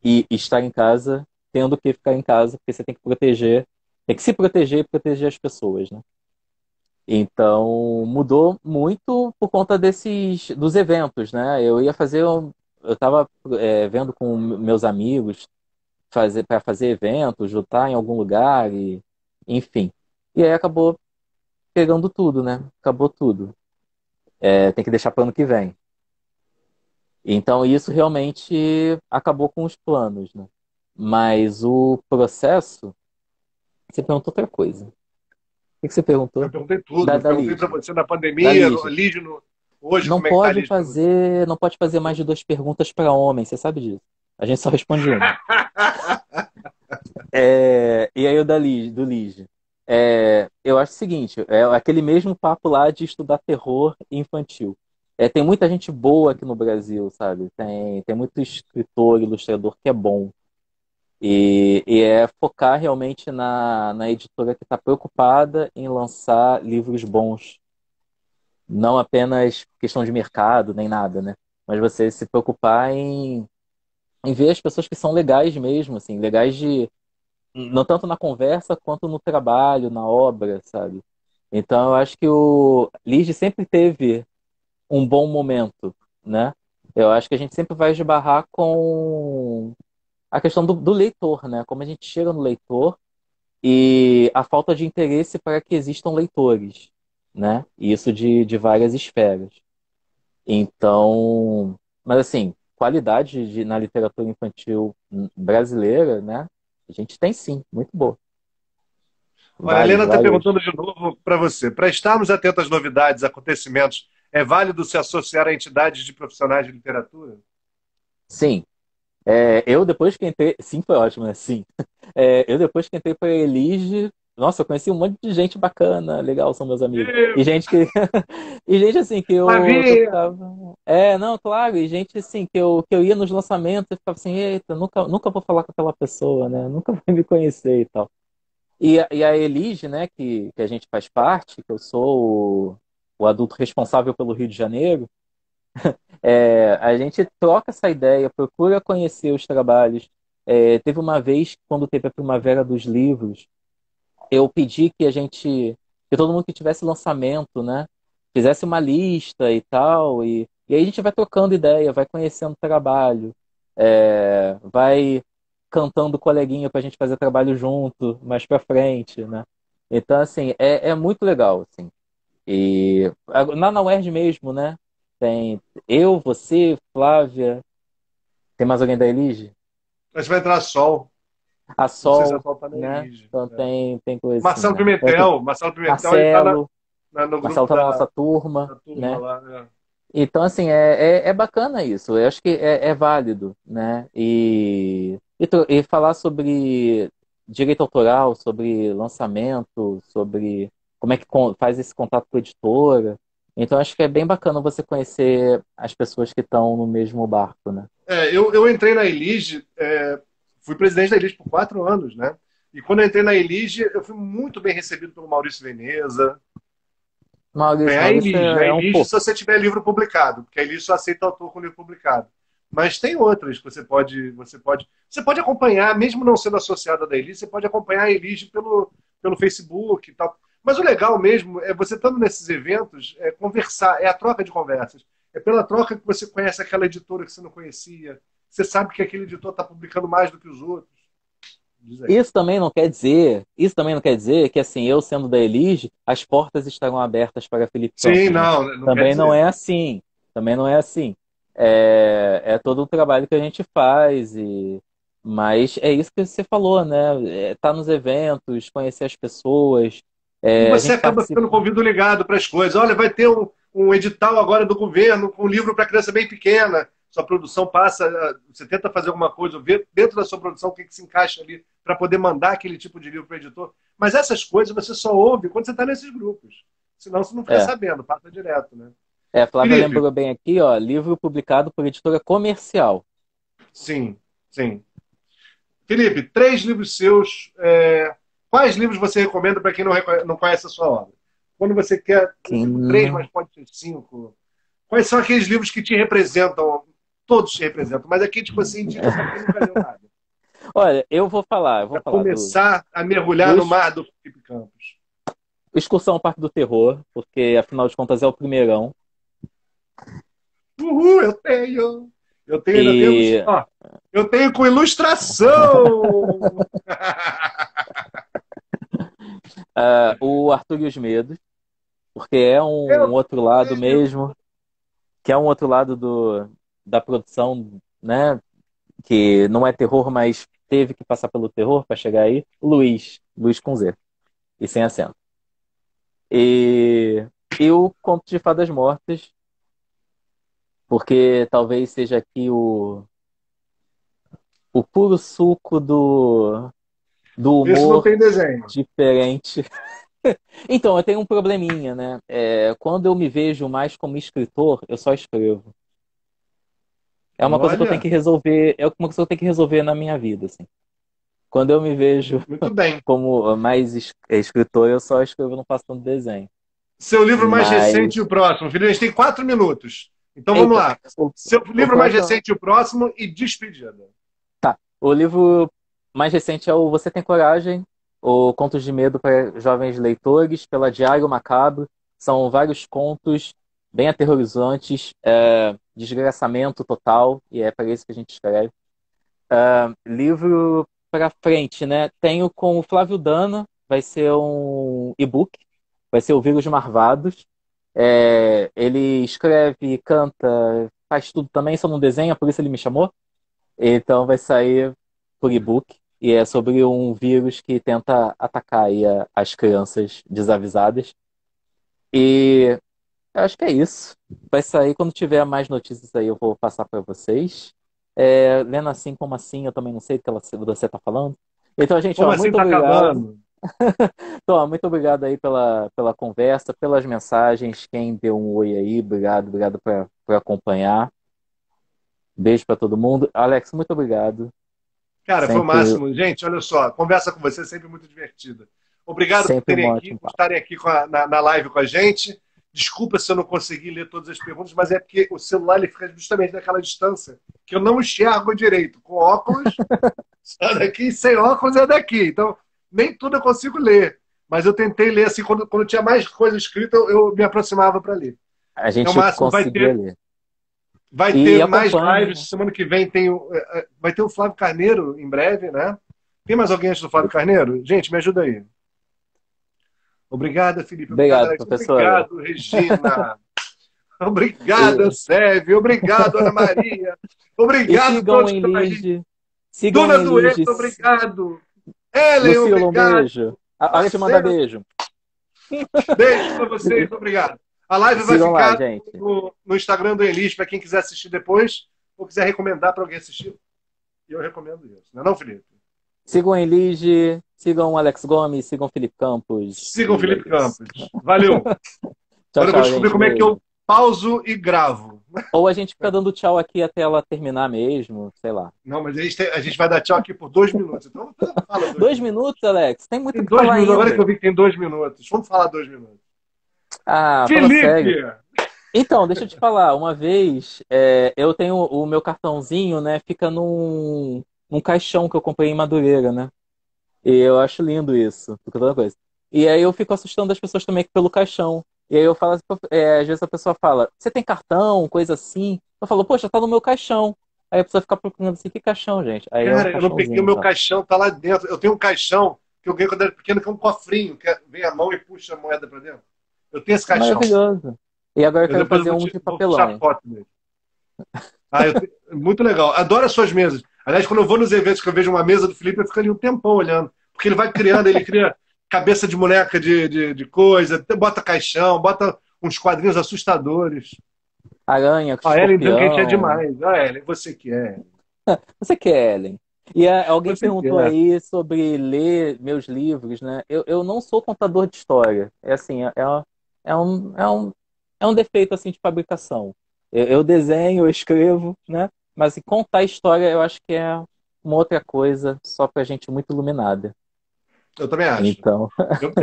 e estar em casa tendo que ficar em casa, porque você tem que se proteger e proteger as pessoas, né? Então, mudou muito por conta dos eventos, né? Eu estava vendo com meus amigos para fazer eventos, juntar em algum lugar enfim. E aí acabou pegando tudo, né? Acabou tudo. Tem que deixar para o ano que vem. Então, isso realmente acabou com os planos, né? Mas o processo, você perguntou outra coisa. O que que você Eu perguntou? perguntei Da, tudo. da Perguntei para Lígia. você na Da pandemia, Lígia. Lígio, hoje, como é que tá a Lígio para você? Não pode fazer mais de duas perguntas para homem, você sabe disso. A gente só responde uma. E aí o do Lige. Eu acho o seguinte, é aquele mesmo papo lá de estudar terror infantil. Tem muita gente boa aqui no Brasil, sabe? Tem muito escritor, ilustrador que é bom. E é focar realmente na editora que está preocupada em lançar livros bons. Não apenas questão de mercado, nem nada, né? Mas você se preocupar em ver as pessoas que são legais mesmo, assim, legais não tanto na conversa quanto no trabalho, na obra, sabe? Então eu acho que o Lige sempre teve um bom momento, né? Eu acho que a gente sempre vai esbarrar com a questão do leitor, né? Como a gente chega no leitor e a falta de interesse para que existam leitores, né? E isso de várias esferas. Então, mas assim, qualidade na literatura infantil brasileira, né? A gente tem sim, muito boa. Olha, a Vários, Helena está vários. perguntando de novo para você. Para estarmos atentos às novidades, acontecimentos, é válido se associar a entidades de profissionais de literatura? Sim, eu depois que entrei. Sim, foi ótimo, né? Sim. Eu depois que entrei para a Elige, nossa, eu conheci um monte de gente bacana, legal, são meus amigos. E gente que. E gente assim, que eu Flavinha! ficava. Não, claro, e gente assim, que eu ia nos lançamentos e ficava assim, eita, nunca vou falar com aquela pessoa, né? Nunca vai me conhecer e tal. E a Elige, né, que a gente faz parte, que eu sou o adulto responsável pelo Rio de Janeiro. A gente troca essa ideia, procura conhecer os trabalhos. Teve uma vez, quando teve a Primavera dos Livros, eu pedi que todo mundo que tivesse lançamento, né, fizesse uma lista e tal, e aí a gente vai trocando ideia, vai conhecendo o trabalho, vai cantando coleguinha para a gente fazer trabalho junto, mais para frente, né? Então, assim, é muito legal, assim. E na UERJ mesmo, né? Tem eu, você, Flávia. Tem mais alguém da Elige? Mas vai entrar Sol. A Não sei se a Sol, Sol está na né? Elige. Então É. tem coisa assim, Marcelo né? Então, assim, Pimentel. Marcelo Pimentel, ele está Marcelo. no Marcelo grupo tá na nossa turma, da turma né? lá. Né? Então, assim, é bacana isso. Eu acho que é válido, né? E falar sobre direito autoral, sobre lançamento, sobre como é que faz esse contato com a editora. Então, acho que é bem bacana você conhecer as pessoas que estão no mesmo barco, né? Eu entrei na Elige, fui presidente da Elige por 4 anos, né? E quando eu entrei na Elige, eu fui muito bem recebido pelo Maurício Veneza. Bem, a Maurício Elige. A é um Elige, fofo. se você tiver livro publicado, porque a Elige só aceita autor com livro publicado. Mas tem outras que você pode acompanhar, mesmo não sendo associado da Elige, você pode acompanhar a Elige pelo Facebook e tal. Mas o legal mesmo é você estando nesses eventos, conversar, é a troca de conversas. É pela troca que você conhece aquela editora que você não conhecia. Você sabe que aquele editor está publicando mais do que os outros. Diz aí. Isso também não quer dizer que assim, eu sendo da Elige, as portas estarão abertas para Felipe Sim, Campos, né? não, não quer Também não dizer. é assim. Também não é assim. É todo um trabalho que a gente faz mas é isso que você falou, né? Tá nos eventos, conhecer as pessoas, E a você gente acaba participa. ficando com o ouvido ligado para as coisas. Olha, vai ter um edital agora do governo com um livro para criança bem pequena. Sua produção passa, você tenta fazer alguma coisa, ver dentro da sua produção o que se encaixa ali para poder mandar aquele tipo de livro para o editor. Mas essas coisas você só ouve quando você está nesses grupos. Senão você não fica É, sabendo, passa direto, né? a Flávia Felipe, lembrou bem aqui, ó, livro publicado por editora comercial. sim, sim. Felipe, 3 livros seus. Quais livros você recomenda para quem não conhece a sua obra? Quando você quer, eu Que digo 3, mas não. pode ser 5. Quais são aqueles livros que te representam? Todos te representam, mas aqui tipo assim, indica para quem nunca leu nada. Olha, eu vou falar Para do, começar a mergulhar no dos mar do Felipe Campos. Excursão ao Parque do Terror, porque afinal de contas é o primeirão. Uhul, eu tenho. Eu tenho, ainda temos. E Ó, eu tenho com ilustração! o Arthur e os Medos, porque é um Eu outro lado tenho. mesmo, que é um outro lado da produção, né? Que não é terror, mas teve que passar pelo terror para chegar aí. Luiz com Z, e sem acento. E o Conto de Fadas Mortas, porque talvez seja aqui o puro suco do Esse não humor tem desenho. diferente. Então, eu tenho um probleminha, né? Quando eu me vejo mais como escritor, eu só escrevo. É uma coisa que eu tenho Olha, que resolver, é uma coisa que eu tenho que resolver na minha vida, assim. Quando eu me vejo muito bem. como mais escritor, eu só escrevo, eu não faço tanto desenho. Seu livro mais recente e Mas, o próximo. Felipe, a gente tem 4 minutos. Então vamos eita, lá. o, Seu o livro mais próximo. recente e o próximo e despedida. O livro mais recente é o Você Tem Coragem, o Contos de Medo para Jovens Leitores, pela Diário Macabro. São vários contos bem aterrorizantes, desgraçamento total, e é para isso que a gente escreve. Livro para frente, né? Tenho com o Flávio Dana, vai ser um e-book, vai ser o Vírus Marvados. Ele escreve, canta, faz tudo também, só não desenha, por isso ele me chamou. Então vai sair por e-book e é sobre um vírus que tenta atacar aí as crianças desavisadas. E eu acho que é isso. Vai sair quando tiver mais notícias aí, eu vou passar para vocês. Lendo assim como assim, eu também não sei do que você está falando. Então, gente, Como ó, assim muito tá obrigado. acabando? Então, ó, muito obrigado aí pela conversa, pelas mensagens. Quem deu um oi aí, obrigado por acompanhar. Beijo para todo mundo. Alex, muito obrigado. Cara, foi o Sempre, máximo. Gente, olha só, a conversa com você é sempre muito divertida. Obrigado por sempre um terem aqui, ótimo por papo. estarem aqui na live com a gente. Desculpa se eu não consegui ler todas as perguntas, mas é porque o celular ele fica justamente naquela distância que eu não enxergo direito. Com óculos, é daqui, sem óculos é daqui. Então, nem tudo eu consigo ler. Mas eu tentei ler assim, quando tinha mais coisa escrita, eu me aproximava para ler. A Então, o gente máximo conseguia ler. vai E ter mais acompanhe, lives. Semana que vem vai ter o Flávio Carneiro em breve, né? Tem mais alguém antes do Flávio Carneiro? Gente, me ajuda aí. Obrigado, Felipe. Obrigado, obrigado, Alex. professora. Obrigado, Regina. Obrigada, E, Sérgio. Obrigado, Ana Maria. e Obrigado a sigam todos que em estão aí. Lige. Sigam Dona em Dueta, Lige. obrigado. Ellen, Lucila, um obrigado. beijo. Hora de mandar Marcelo, beijo. beijo para vocês. Obrigado. A live vai Sigam lá, ficar gente. no Instagram do Elis para quem quiser assistir depois ou quiser recomendar para alguém assistir. Eu recomendo isso. Não é não, Felipe? Sigam em Lige. Sigam o Alex Gomes. Sigam o Felipe Campos. Sigam o E é Felipe isso. Campos. Valeu. Tchau, Agora eu vou tchau, descobrir gente. como é que Beijo. eu pauso e gravo. Ou a gente fica dando tchau aqui até ela terminar mesmo. Sei lá. Não, mas a gente vai dar tchau aqui por 2 minutos. Então fala 2 minutos. 2 minutos, Alex? Tem muito o Tem que dois falar minutos. Agora que ainda. eu vi que tem 2 minutos. Vamos falar 2 minutos. Ah, fala sério. Felipe! Então, deixa eu te falar, uma vez eu tenho o meu cartãozinho, né? Fica num caixão que eu comprei em Madureira, né? E eu acho lindo isso, fica toda coisa. E aí eu fico assustando as pessoas também pelo caixão. E aí eu falo, às vezes a pessoa fala, você tem cartão, coisa assim? Eu falo, poxa, tá no meu caixão. Aí a pessoa fica procurando assim, que caixão, gente? Aí é um Cara, eu não peguei o caixãozinho, meu tá? caixão, tá lá dentro. Eu tenho um caixão que eu ganhei quando era pequeno, que é um cofrinho, vem a mão e puxa a moeda pra dentro. Eu tenho esse caixão. Maravilhoso. E agora eu Eu quero depois eu fazer vou, um de vou puxar papelão. foto dele. Muito legal. Adoro as suas mesas. Aliás, quando eu vou nos eventos que eu vejo uma mesa do Felipe, eu fico ali um tempão olhando. Porque ele vai criando, ele cria cabeça de boneca de coisa, bota caixão, bota uns quadrinhos assustadores. Aranha, A Ellen dizendo que a gente é escorpião. demais. Ah, Ellen, você que é. Você quer, Ellen? E alguém Você que perguntou é. aí sobre ler meus livros, né? Eu não sou contador de história. É assim, é um, é um, é um defeito assim de fabricação. Eu desenho, eu escrevo, né? Mas assim, contar história eu acho que é uma outra coisa, só pra gente muito iluminada. Eu também acho. Então,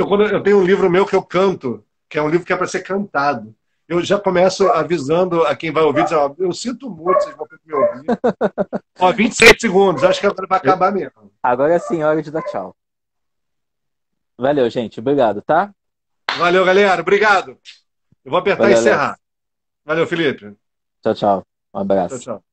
Quando eu tenho um livro meu que eu canto, que é um livro que é para ser cantado. Eu já começo avisando a quem vai ouvir, dizendo, ó, eu sinto muito, vocês vão ter que me ouvir. Ó, 27 segundos, acho que agora vai acabar mesmo. agora sim, é hora de dar tchau. Valeu, gente. Obrigado, tá? Valeu, galera. Obrigado. Eu vou apertar e Valeu, encerrar. Alex. Valeu, Felipe. Tchau, tchau. Um Tchau, abraço. tchau.